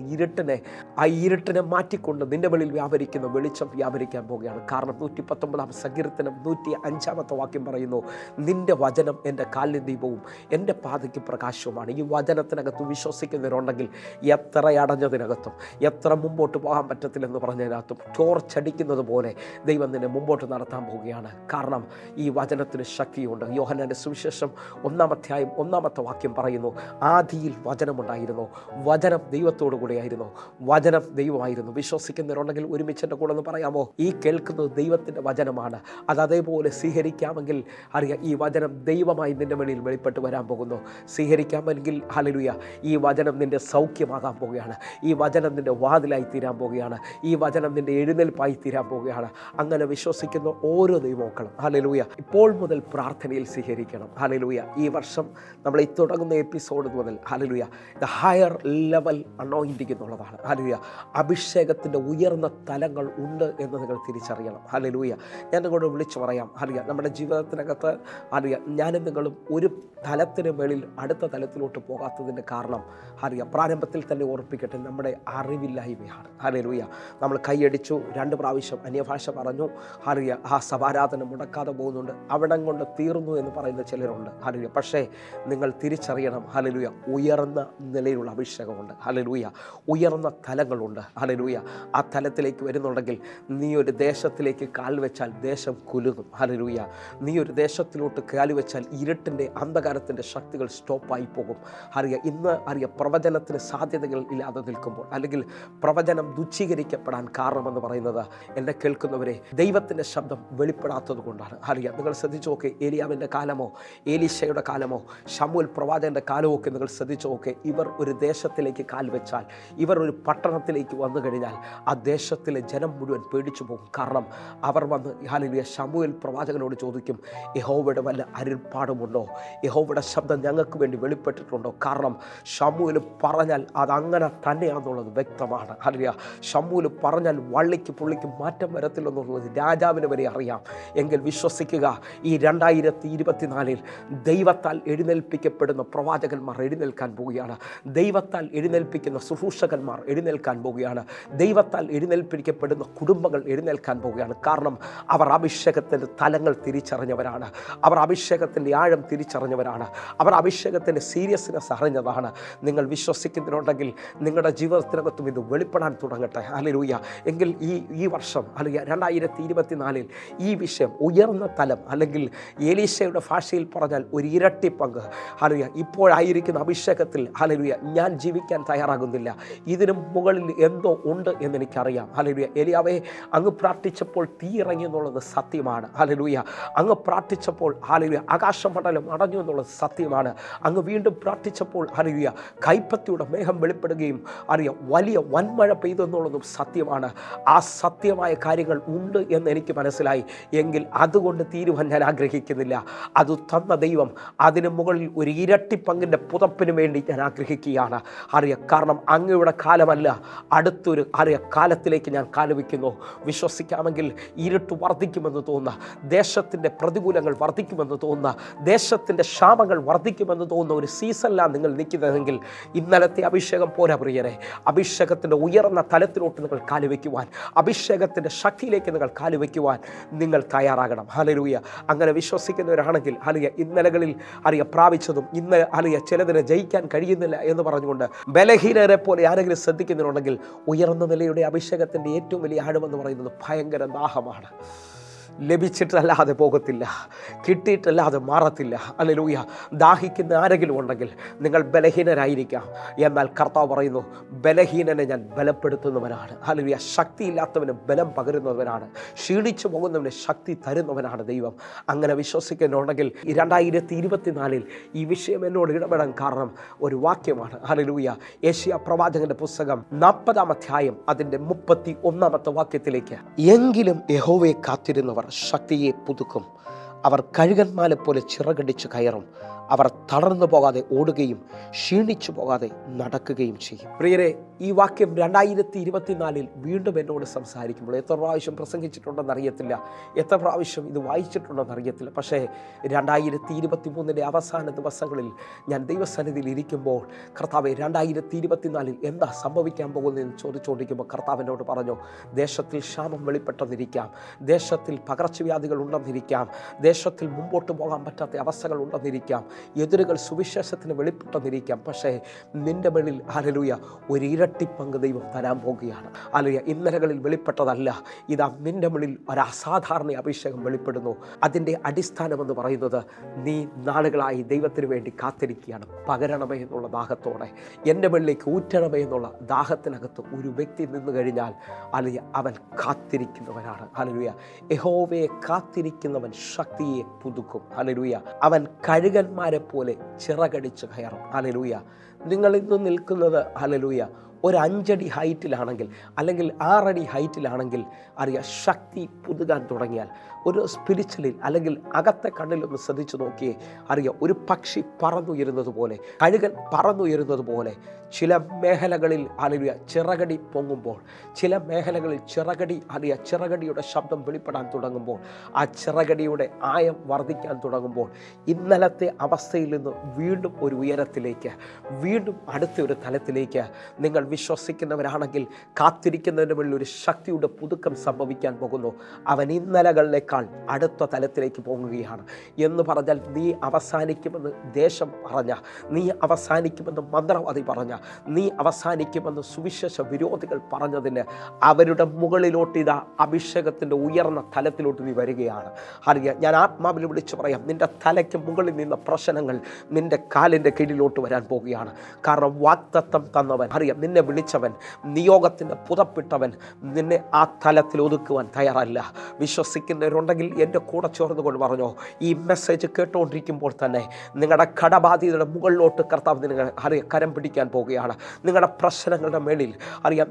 ആ ഇരുട്ടിനെ മാറ്റിക്കൊണ്ട് നിൻ്റെ വെളിയിൽ വ്യാപരിക്കുന്ന വെളിച്ചം വ്യാപരിക്കാൻ പോവുകയാണ്. കാരണം 119-ാം സങ്കീർത്തനം 105-ാമത്തെ വാക്യം പറയുന്നു, നിൻ്റെ വചനം എൻ്റെ കാലിന് ദീപവും എൻ്റെ പാതയ്ക്ക് പ്രകാശവുമാണ്. ഈ വചനത്തിനകത്ത് വിശ്വസിക്കുന്നവരുണ്ടെങ്കിൽ എത്ര അടഞ്ഞതിനകത്തും എത്ര മുമ്പോട്ട് പോകാൻ പറ്റത്തില്ലെന്ന് പറഞ്ഞതിനകത്തും ടോർച്ചടിക്കുന്നത് പോലെ ദൈവം നിന്നെ മുമ്പോട്ട് നടത്താൻ പോവുകയാണ്. കാരണം ഈ വചനത്തിന് ശക്തിയുണ്ട്. യോഹന്നാന്റെ സുവിശേഷം 1-ാം അധ്യായം 1-ാമത്തെ വാക്യം പറയുന്നു, ആദിയിൽ വചനമുണ്ടായിരുന്നു, വചനം ദൈവത്തോടു കൂടെയായിരുന്നു, വചനം ദൈവമായിരുന്നു. വിശ്വസിക്കുന്നവരുണ്ടെങ്കിൽ ഒരുമിച്ച് എൻ്റെ കൂടെ ഒന്ന് പറയാമോ, ഈ കേൾക്കുന്നത് ദൈവത്തിൻ്റെ വചനമാണ്. അതേപോലെ സ്വീകരിക്കാമെങ്കിൽ ഈ വചനം ദൈവമായി നിൻ്റെ വെളിയിൽ വെളിപ്പെട്ട് വരാൻ പോകുന്നു. സ്വീകരിക്കാമെങ്കിൽ ഈ വചനം നിൻ്റെ സൗഖ്യമാകാൻ പോവുകയാണ്. ഈ വചനം നിൻ്റെ വാതിലായി തീരാൻ പോവുകയാണ്. ഈ വചനം നിൻ്റെ എഴുന്നേൽപ്പായി തീരാൻ പോവുകയാണ്. അങ്ങനെ വിശ്വസിക്കുന്ന ഓരോ ദൈവമക്കളും ഇപ്പോൾ മുതൽ പ്രാർത്ഥനയിൽ സ്വീകരിക്കണം. ഈ വർഷം നമ്മൾ ഈ തുടങ്ങുന്ന എപ്പിസോഡ് മുതൽ ദ ഹയർ ലെവൽ അനോയിന്റിംഗ് എന്നുള്ളതാണ്. അഭിഷേകത്തിൻ്റെ ഉയർന്ന തലങ്ങൾ ഉണ്ട് എന്ന് നിങ്ങൾ തിരിച്ചറിയണം. ഞാൻ നിങ്ങളോട് വിളിച്ചു പറയാം, നമ്മുടെ ജീവിതത്തിനകത്ത് ഞാനും നിങ്ങളും ഒരു തലത്തിന് മേളിൽ അടുത്ത തലത്തിലോട്ട് പോകാത്തതിൻ്റെ കാരണം പ്രാരംഭത്തിൽ തന്നെ ഓർപ്പിക്കട്ടെ, നമ്മുടെ അറിവില്ലായ്മയാണ്. നമ്മൾ കൈയടിച്ചു, 2 പ്രാവശ്യം അന്യഭാഷ പറഞ്ഞു, ആ സഭാരാധന മുടക്കാതെ പോകുന്നുണ്ട്, അവിടം കൊണ്ട് തീർന്നു എന്ന് പറയുന്ന ചിലരുണ്ട്. പക്ഷേ നിങ്ങൾ തിരിച്ചറിയണം, ഉയർന്ന നിലയിലുള്ള അഭിഷേകമുണ്ട്. ഉയർന്ന തലങ്ങളുണ്ട്. ആ തലത്തിലേക്ക് വരുന്നുണ്ടെങ്കിൽ നീ ഒരു ദേശത്തിലേക്ക് കാൽ വെച്ചാൽ ദേശം കുലുങ്ങും. നീ ഒരു ദേശത്തിലോട്ട് കാൽ വെച്ചാൽ ഇരുട്ടിൻ്റെ അന്ധകാരത്തിൻ്റെ ശക്തികൾ സ്റ്റോപ്പായി പോകും. ഇന്ന് പ്രവചനത്തിന് സാധ്യതകൾ ഇല്ലാതെ നിൽക്കുമ്പോൾ, അല്ലെങ്കിൽ പ്രവചനം തുച്ഛീകരിക്കപ്പെടാൻ കാരണമെന്ന് പറയുന്നത്, എന്നെ കേൾക്കുന്നവരെ, ദൈവത്തിൻ്റെ ശബ്ദം വെളിപ്പെടാത്തത് കൊണ്ടാണ്. നിങ്ങൾ ശ്രദ്ധിച്ചു നോക്കെ, ഏലിയാവിൻ്റെ കാലമോ ഏലീശയുടെ കാലമോ ശമൂവേൽ പ്രവാചകൻ്റെ കാലമോ ഒക്കെ നിങ്ങൾ ശ്രദ്ധിച്ചു നോക്കെ, ഇവർ ഒരു ദേശത്തിലേക്ക് കാൽ വെച്ചാൽ, ഇവർ ഒരു പട്ടണത്തിലേക്ക് വന്നു കഴിഞ്ഞാൽ ആ ദേശത്തിലെ ജനം മുഴുവൻ പേടിച്ചു പോകും. കാരണം അവർ വന്ന് ശമൂവേൽ പ്രവാചകനോട് ചോദിക്കും, യഹോവയുടെ വല്ല അരുൾപ്പാടുമുണ്ടോ? യഹോവയുടെ ശബ്ദം ഞങ്ങൾക്ക് വേണ്ടി വെളിപ്പെട്ടിട്ടുണ്ടോ? കാരണം ശമൂവേൽ പറഞ്ഞാൽ അതങ്ങനെ തന്നെയാണെന്നുള്ളത് വ്യക്തമാണ്. ശമൂവേൽ പറഞ്ഞാൽ വള്ളിക്ക് പുള്ളിക്ക് മാറ്റം വരത്തില്ലെന്നുള്ളത് രാജാവിന് വരെ അറിയാം. എങ്കിൽ വിശ്വസിക്കുക, ഈ 2024 ദൈവത്താൽ എഴുന്നേൽപ്പിക്കപ്പെടുന്ന പ്രവാചകന്മാർ എഴുന്നേൽക്കാൻ പോവുകയാണ്. ദൈവത്താൽ എഴുന്നേൽപ്പിക്കുന്ന ശുശ്രൂഷകന്മാർ എഴുന്നേൽക്കാൻ പോവുകയാണ്. ദൈവത്താൽ എഴുന്നേൽപ്പിക്കപ്പെടുന്ന കുടുംബങ്ങൾ എഴുന്നേൽക്കാൻ പോവുകയാണ്. കാരണം അവർ അഭിഷേകത്തിൻ്റെ തലങ്ങൾ തിരിച്ചറിഞ്ഞവരാണ്. അവർ അഭിഷേകത്തിൻ്റെ ആഴം തിരിച്ചറിഞ്ഞവരാണ്. അവർ അഭിഷേകത്തിൻ്റെ സീരിയസ്നെസ് അറിഞ്ഞതാണ്. നിങ്ങൾ വിശ്വസിക്കുന്നുണ്ടെങ്കിൽ നിങ്ങളുടെ ജീവിതത്തിനകത്തും ഇത് വെളിപ്പെടാൻ തുടങ്ങട്ടെ. ഹല്ലേലൂയ. എങ്കിൽ ഈ വർഷം അല്ലെങ്കിൽ 2024 ഈ വിഷയം ഉയർന്ന തലം, അല്ലെങ്കിൽ എലീശയുടെ ഭാഷയിൽ പറഞ്ഞാൽ ഒരു ഇരട്ടി പങ്ക്, ഹല്ലേലൂയ, ഇപ്പോഴായിരിക്കുന്ന അഭിഷേകത്തിൽ ഹല്ലേലൂയ ഞാൻ ജീവിക്കാൻ തയ്യാറാകുന്നില്ല. ഇതിനും മുകളിൽ എന്തോ ഉണ്ട് എന്നെനിക്കറിയാം. ഹല്ലേലൂയ. എലിയാവേ, അങ്ങ് പ്രാർത്ഥിച്ചപ്പോൾ തീ ഇറങ്ങി എന്നുള്ളത് സത്യമാണ്. ഹല്ലേലൂയ. അങ്ങ് പ്രാർത്ഥിച്ചപ്പോൾ ഹല്ലേലൂയ ആകാശമണ്ഡലം അടഞ്ഞു എന്നുള്ളത് സത്യമാണ്. അങ്ങ് വീണ്ടും പ്രാർത്ഥിച്ചപ്പോൾ ഹല്ലേലൂയ കൈപ്പത്തിയുടെ മേഘം വെളിപ്പെടുകയും വലിയ വൻമഴ പെയ്തെന്നുള്ളതും സത്യമാണ്. ആ സത്യമായ കാര്യങ്ങൾ ഉണ്ട് എന്ന് എനിക്ക് മനസ്സിലായി. എങ്കിൽ അതുകൊണ്ട് തീരുവാൻ ഞാൻ ആഗ്രഹിക്കുന്നില്ല. അത് തന്ന ദൈവം അതിന് മുകളിൽ ഒരു ഇരട്ടി പങ്കിൻ്റെ പുതപ്പിന് വേണ്ടി ഞാൻ ആഗ്രഹിക്കുകയാണ്. കാരണം അങ്ങയുടെ കാലമല്ല, അടുത്തൊരു കാലത്തിലേക്ക് ഞാൻ കാലുവെക്കുന്നു. വിശ്വസിക്കാമെങ്കിൽ ഇരുട്ട് വർദ്ധിക്കുമെന്ന് തോന്നുന്ന, ദേശത്തിൻ്റെ പ്രതികൂലങ്ങൾ വർദ്ധിക്കുമെന്ന് തോന്നുന്ന, ദേശത്തിൻ്റെ ക്ഷാമങ്ങൾ വർദ്ധിക്കുമെന്ന് തോന്നുന്ന ഒരു സീസണിലാണ് നിങ്ങൾ നിൽക്കുന്നതെങ്കിൽ ഇന്നലത്തെ അഭിഷേകം പോരാ പ്രിയരെ. അഭിഷേകത്തിൻ്റെ ഉയർന്ന തലത്തിലോട്ട് നിങ്ങൾ കാലുവെക്കുവാൻ, അഭിഷേകത്തിൻ്റെ ശക്തിയിലേക്ക് നിങ്ങൾ കാലുവെക്കുവാൻ നിങ്ങൾ തയ്യാറാകണം. ഹല്ലേലൂയ. അങ്ങനെ വിശ്വസിക്കുന്നവരാണെങ്കിൽ ഇന്നലകളിൽ പ്രാപിച്ചതും ഇന്ന് ചിലതിനെ ജയിക്കാൻ കഴിയുന്നില്ല എന്ന് പറഞ്ഞുകൊണ്ട് ബലഹീനരെ പോലെ ആരെങ്കിലും ശ്രദ്ധിക്കുന്നുണ്ടെങ്കിൽ ഉയർന്ന നിലയുടെ അഭിഷേകത്തിൻ്റെ ഏറ്റവും വലിയ ആഴമെന്ന് പറയുന്നത് ഭയങ്കര ദാഹമാണ്. ലഭിച്ചിട്ടല്ലാതെ പോകത്തില്ല, കിട്ടിയിട്ടല്ലാതെ മാറത്തില്ല. ഹല്ലേലൂയ. ദാഹിക്കുന്ന ആരെങ്കിലും ഉണ്ടെങ്കിൽ നിങ്ങൾ ബലഹീനരായിരിക്കാം. എന്നാൽ കർത്താവ് പറയുന്നു, ബലഹീനനെ ഞാൻ ബലപ്പെടുത്തുന്നവനാണ്. ഹല്ലേലൂയ. ശക്തിയില്ലാത്തവന് ബലം പകരുന്നവനാണ്, ക്ഷീണിച്ചു പോകുന്നവന് ശക്തി തരുന്നവനാണ് ദൈവം. അങ്ങനെ വിശ്വസിക്കുന്നുണ്ടെങ്കിൽ 2024 ഈ വിഷയം എന്നോട് ഇടപെടാൻ കാരണം ഒരു വാക്യമാണ്. ഹല്ലേലൂയ. യെശയ്യാ പ്രവാചകന്റെ പുസ്തകം 40-ാം അധ്യായം അതിൻ്റെ 31-ാമത്തെ വാക്യത്തിലേക്ക്, എങ്കിലും യഹോവയെ കാത്തിരുന്നവർ ശക്തിയെ പുതുക്കും, അവർ കഴുകന്മാരെ പോലെ ചിറകടിച്ച് കയറും, അവർ തളർന്നു പോകാതെ ഓടുകയും ക്ഷീണിച്ചു പോകാതെ നടക്കുകയും ചെയ്യും. പ്രിയരെ, ഈ വാക്യം 2024 വീണ്ടും എന്നോട് സംസാരിക്കുമ്പോൾ എത്ര പ്രാവശ്യം പ്രസംഗിച്ചിട്ടുണ്ടെന്ന് അറിയത്തില്ല, എത്ര പ്രാവശ്യം ഇത് വായിച്ചിട്ടുണ്ടെന്ന് അറിയത്തില്ല. പക്ഷേ 2023 അവസാന ദിവസങ്ങളിൽ ഞാൻ ദൈവസന്നിധിയിൽ ഇരിക്കുമ്പോൾ കർത്താവെ 2024 എന്താ സംഭവിക്കാൻ പോകുന്നതെന്ന് ചോദിച്ചുകൊണ്ടിരിക്കുമ്പോൾ കർത്താവിനോട് പറഞ്ഞു, ദേശത്തിൽ ക്ഷാമം വെളിപ്പെട്ടെന്നിരിക്കാം, ദേശത്തിൽ പകർച്ചവ്യാധികൾ ഉണ്ടെന്നിരിക്കാം, ദേശത്തിൽ മുമ്പോട്ട് പോകാൻ പറ്റാത്ത അവസ്ഥകൾ ഉണ്ടെന്നിരിക്കാം, എതിരുകൾ സുവിശേഷത്തിന് വെളിപ്പെട്ടെന്നിരിക്കാം. പക്ഷേ നിന്റെ മേളിൽ ഹല്ലേലൂയ ഒരു ഇരട്ടി പങ്ക് ദൈവം തരാൻ പോകുകയാണ്. ഹല്ലേലൂയ. ഇന്നലകളിൽ വെളിപ്പെട്ടതല്ല, ഇതാ നിന്റെ മേളിൽ ഒരു അസാധാരണ അഭിഷേകം വെളിപ്പെടുന്നു. അതിൻ്റെ അടിസ്ഥാനമെന്ന് പറയുന്നത് നീ നാളുകളായി ദൈവത്തിന് വേണ്ടി കാത്തിരിക്കുകയാണ്. പകരണമേ എന്നുള്ള ദാഹത്തോടെ, എൻ്റെ മേളിലേക്ക് ഊറ്റണമേ എന്നുള്ള ദാഹത്തിനകത്ത് ഒരു വ്യക്തി നിന്നു കഴിഞ്ഞാൽ ഹല്ലേലൂയ അവൻ കാത്തിരിക്കുന്നവനാണ്. ഹല്ലേലൂയ. യഹോവയെ കാത്തിരിക്കുന്നവൻ ശക്തിയെ പുതുക്കും. ഹല്ലേലൂയ. അവൻ കഴുകന്മാരെ പോലെ ചിറകടിച്ച് കയറും. ഹല്ലേലൂയ. നിങ്ങൾ ഇന്ന് നിൽക്കുന്നത് ഹല്ലേലൂയ ഒരു 5 അടി ഹൈറ്റിലാണെങ്കിൽ, അല്ലെങ്കിൽ 6 അടി ഹൈറ്റിലാണെങ്കിൽ ശക്തി പുതുകാൻ തുടങ്ങിയാൽ, ഒരു സ്പിരിച്വലിൽ അല്ലെങ്കിൽ അകത്തെ കണ്ണിലൊന്ന് ശ്രദ്ധിച്ചു നോക്കിയേ ഒരു പക്ഷി പറന്നുയരുന്നത് പോലെ, കഴുകൻ പറന്നുയരുന്നത് പോലെ ചില മേഖലകളിൽ ചിറകടി പൊങ്ങുമ്പോൾ, ചില മേഖലകളിൽ ചിറകടിയുടെ ശബ്ദം വെളിപ്പെടാൻ തുടങ്ങുമ്പോൾ, ആ ചിറകടിയുടെ ആയം വർദ്ധിക്കാൻ തുടങ്ങുമ്പോൾ, ഇന്നലത്തെ അവസ്ഥയിൽ നിന്ന് വീണ്ടും ഒരു ഉയരത്തിലേക്ക്, വീണ്ടും അടുത്ത ഒരു തലത്തിലേക്ക് നിങ്ങൾ വിശ്വസിക്കുന്നവരാണെങ്കിൽ കാത്തിരിക്കുന്നതിന് മുന്നിൽ ഒരു ശക്തിയുടെ പുതുക്കം സംഭവിക്കാൻ പോകുന്നു. അവൻ ഇന്നലകളിലേക്കാൾ അടുത്ത തലത്തിലേക്ക് പോകുകയാണ് എന്ന് പറഞ്ഞാൽ, നീ അവസാനിക്കുമെന്ന് ദേശം പറഞ്ഞ, നീ അവസാനിക്കുമെന്ന് മന്ത്രവാദി പറഞ്ഞ, നീ അവസാനിക്കുമെന്ന് സുവിശേഷ വിരോധികൾ പറഞ്ഞതിന് അവരുടെ മുകളിലോട്ട് ഇതാ അഭിഷേകത്തിൻ്റെ ഉയർന്ന തലത്തിലോട്ട് നീ വരികയാണ്. ഞാൻ ആത്മാവിൽ വിളിച്ചു പറയാം, നിന്റെ തലയ്ക്ക് മുകളിൽ നിന്ന പ്രശ്നങ്ങൾ നിന്റെ കാലിൻ്റെ കീഴിലോട്ട് വരാൻ പോവുകയാണ്. കാരണം വാഗ്ദത്തം തന്നവൻ, നിന്നെ വിളിച്ചവൻ, നിയോഗത്തിൻ്റെ പുതപ്പിട്ടവൻ നിന്നെ ആ തലത്തിൽ ഒതുക്കുവാൻ തയ്യാറല്ല. വിശ്വസിക്കുന്നവരുണ്ടെങ്കിൽ എൻ്റെ കൂടെ ചേർന്നുകൊണ്ട് പറഞ്ഞോ, ഈ മെസ്സേജ് കേട്ടുകൊണ്ടിരിക്കുമ്പോൾ തന്നെ നിങ്ങളുടെ കടബാധ്യതയുടെ മുകളിലോട്ട് കർത്താവ് നിങ്ങൾ കരം പിടിക്കാൻ പോവുകയാണ്. നിങ്ങളുടെ പ്രശ്നങ്ങളുടെ മേളിൽ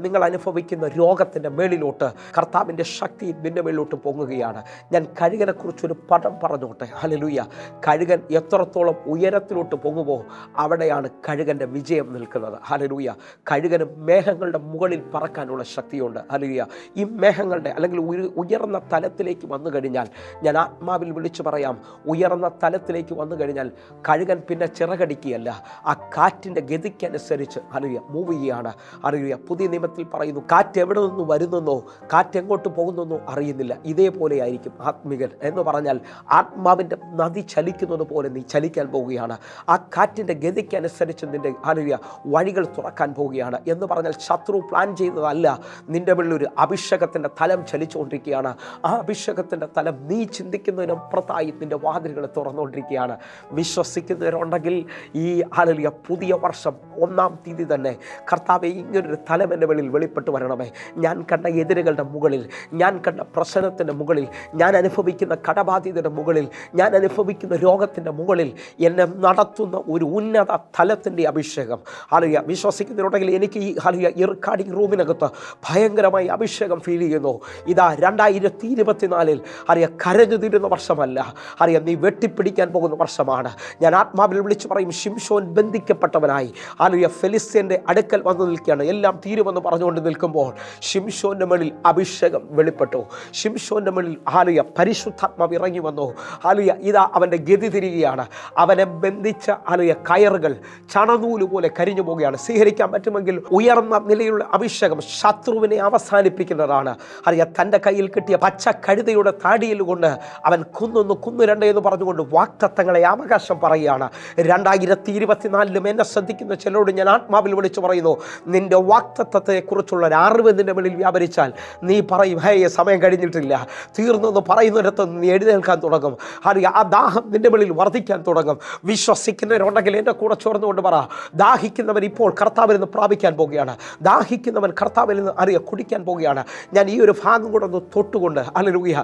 നിങ്ങൾ അനുഭവിക്കുന്ന രോഗത്തിൻ്റെ മേളിലോട്ട് കർത്താവിൻ്റെ ശക്തി നിന്റെ മേളിലോട്ട് പൊങ്ങുകയാണ്. ഞാൻ കഴുകനെക്കുറിച്ചൊരു പദം പറഞ്ഞോട്ടെ. ഹല്ലേലൂയ. കഴുകൻ എത്രത്തോളം ഉയരത്തിലോട്ട് പൊങ്ങുമോ അവിടെയാണ് കഴുകൻ്റെ വിജയം നിൽക്കുന്നത്. ഹല്ലേലൂയ. കഴുകൻ പ്രവാചകന് മേഘങ്ങളുടെ മുകളിൽ പറക്കാനുള്ള ശക്തിയുണ്ട്. ഹല്ലേലൂയ. ഈ മേഘങ്ങളുടെ അല്ലെങ്കിൽ ഉയർന്ന തലത്തിലേക്ക് വന്നു കഴിഞ്ഞാൽ, ഞാൻ ആത്മാവിൽ വിളിച്ചു പറയാം, ഉയർന്ന തലത്തിലേക്ക് വന്നു കഴിഞ്ഞാൽ കഴുകൻ പിന്നെ ചിറകടിക്കുകയല്ല, ആ കാറ്റിൻ്റെ ഗതിക്കനുസരിച്ച് ഹല്ലേലൂയ മൂവ് ചെയ്യുകയാണ്. ഹല്ലേലൂയ. പുതിയ നിയമത്തിൽ പറയുന്നു, കാറ്റ് എവിടെ നിന്ന് വരുന്നെന്നോ കാറ്റ് എങ്ങോട്ട് പോകുന്നെന്നോ അറിയുന്നില്ല. ഇതേപോലെ ആയിരിക്കും ആത്മികൻ എന്ന് പറഞ്ഞാൽ, ആത്മാവിൻ്റെ നദി ചലിക്കുന്നത് പോലെ നീ ചലിക്കാൻ പോവുകയാണ്. ആ കാറ്റിൻ്റെ ഗതിക്കനുസരിച്ച് നിൻ്റെ ഹല്ലേലൂയ വഴികൾ തുറക്കാൻ പോവുകയാണ്. എന്ന് പറഞ്ഞാൽ ശത്രു പ്ലാൻ ചെയ്തതല്ല, നിൻ്റെ മുകളിൽ ഒരു അഭിഷേകത്തിൻ്റെ തലം ചലിച്ചുകൊണ്ടിരിക്കുകയാണ്. ആ അഭിഷേകത്തിൻ്റെ തലം നീ ചിന്തിക്കുന്നതിനപ്പുറത്തായി നിൻ്റെ വാതിലുകൾ തുറന്നുകൊണ്ടിരിക്കുകയാണ്. വിശ്വസിക്കുന്നവരുണ്ടെങ്കിൽ ഈ ഹല്ലേലൂയ പുതിയ വർഷം 1-ാം തീയതി തന്നെ കർത്താവേ, ഇങ്ങനൊരു തലം എൻ്റെ വെളിയിൽ വെളിപ്പെട്ട് വരണമേ. ഞാൻ കണ്ട എതിരുകളുടെ മുകളിൽ, ഞാൻ കണ്ട പ്രശ്നത്തിൻ്റെ മുകളിൽ, ഞാൻ അനുഭവിക്കുന്ന കടബാധ്യതയുടെ മുകളിൽ, ഞാൻ അനുഭവിക്കുന്ന രോഗത്തിൻ്റെ മുകളിൽ എന്നെ നടത്തുന്ന ഒരു ഉന്നത തലത്തിൻ്റെ അഭിഷേകം ഹല്ലേലൂയ വിശ്വസിക്കുന്നതിനുണ്ടെങ്കിൽ എനിക്ക് ഈ ഹല്ലേലൂയ റെക്കോർഡിംഗ് റൂമിനകത്ത് ഭയങ്കരമായി അഭിഷേകം ഫീൽ ചെയ്യുന്നു. ഇതാ 2024 ഹല്ലേലൂയ കരഞ്ഞു തീരുന്ന വർഷമല്ല, ഹല്ലേലൂയ നീ വെട്ടിപ്പിടിക്കാൻ പോകുന്ന വർഷമാണ്. ഞാൻ ആത്മാവിൽ വിളിച്ചു പറയും, ശിംശോൻ ബന്ധിക്കപ്പെട്ടവനായി ഹല്ലേലൂയ ഫെലിസ്ത്യൻ്റെ അടുക്കൽ വന്നു നിൽക്കുകയാണ്. എല്ലാം തീരുമെന്ന് പറഞ്ഞുകൊണ്ട് നിൽക്കുമ്പോൾ ശിംശോൻ്റെ മേളിൽ അഭിഷേകം വെളിപ്പെട്ടു. ശിംശോൻ്റെ മേളിൽ ഹല്ലേലൂയ പരിശുദ്ധാത്മാവ് ഇറങ്ങി വന്നു. ഹല്ലേലൂയ ഇതാ അവൻ്റെ ഗതി തിരിയുകയാണ്. അവനെ ബന്ധിച്ച ഹല്ലേലൂയ കയറുകൾ ചണനൂല് പോലെ കരിഞ്ഞു പോവുകയാണ്. സ്വീകരിക്കാൻ പറ്റുമെങ്കിൽ ഉയർന്ന നിലയിലുള്ള അഭിഷേകം ശത്രുവിനെ അവസാനിപ്പിക്കുന്നതാണ്. ഹല്ലേലൂയ തൻ്റെ കയ്യിൽ കിട്ടിയ പച്ച കഴുതയുടെ താടിയിൽ കൊണ്ട് അവൻ കുന്നൊന്ന് കുന്നുരണ്ട് എന്ന് പറഞ്ഞുകൊണ്ട് വാഗ്ദത്തങ്ങളെ അവകാശം പറയുകയാണ്. 2024 എന്നെ ശ്രദ്ധിക്കുന്ന ചിലരോട് ഞാൻ ആത്മാവിൽ വിളിച്ചു പറയുന്നു, നിന്റെ വാഗ്ദത്തത്തെക്കുറിച്ചുള്ള ഒരു അറിവ് നിന്റെ മേളിൽ വ്യാപരിച്ചാൽ നീ പറയും, ഹേ സമയം കഴിഞ്ഞിട്ടില്ല, തീർന്നെന്ന് പറയുന്നിടത്ത് നീ എഴുന്നേൽക്കാൻ തുടങ്ങും. ഹല്ലേലൂയ ആ ദാഹം നിന്റെ മേളിൽ വർദ്ധിക്കാൻ തുടങ്ങും. വിശ്വസിക്കുന്നവരുണ്ടെങ്കിൽ എൻ്റെ കൂടെ ചോർന്നുകൊണ്ട് പറ, ദാഹിക്കുന്നവൻ ഇപ്പോൾ കർത്താവിൽ നിന്ന് പ്രാപിക്കാൻ പോവുകയാണ്. ദാഹിക്കുന്നവൻ കർത്താവിൽ നിന്ന് കുടിക്കാൻ പോവുകയാണ്. ഞാൻ ഈ ഒരു ഭാഗം കൂടെ ഒന്ന് തൊട്ടുകൊണ്ട് ഹല്ലേലൂയ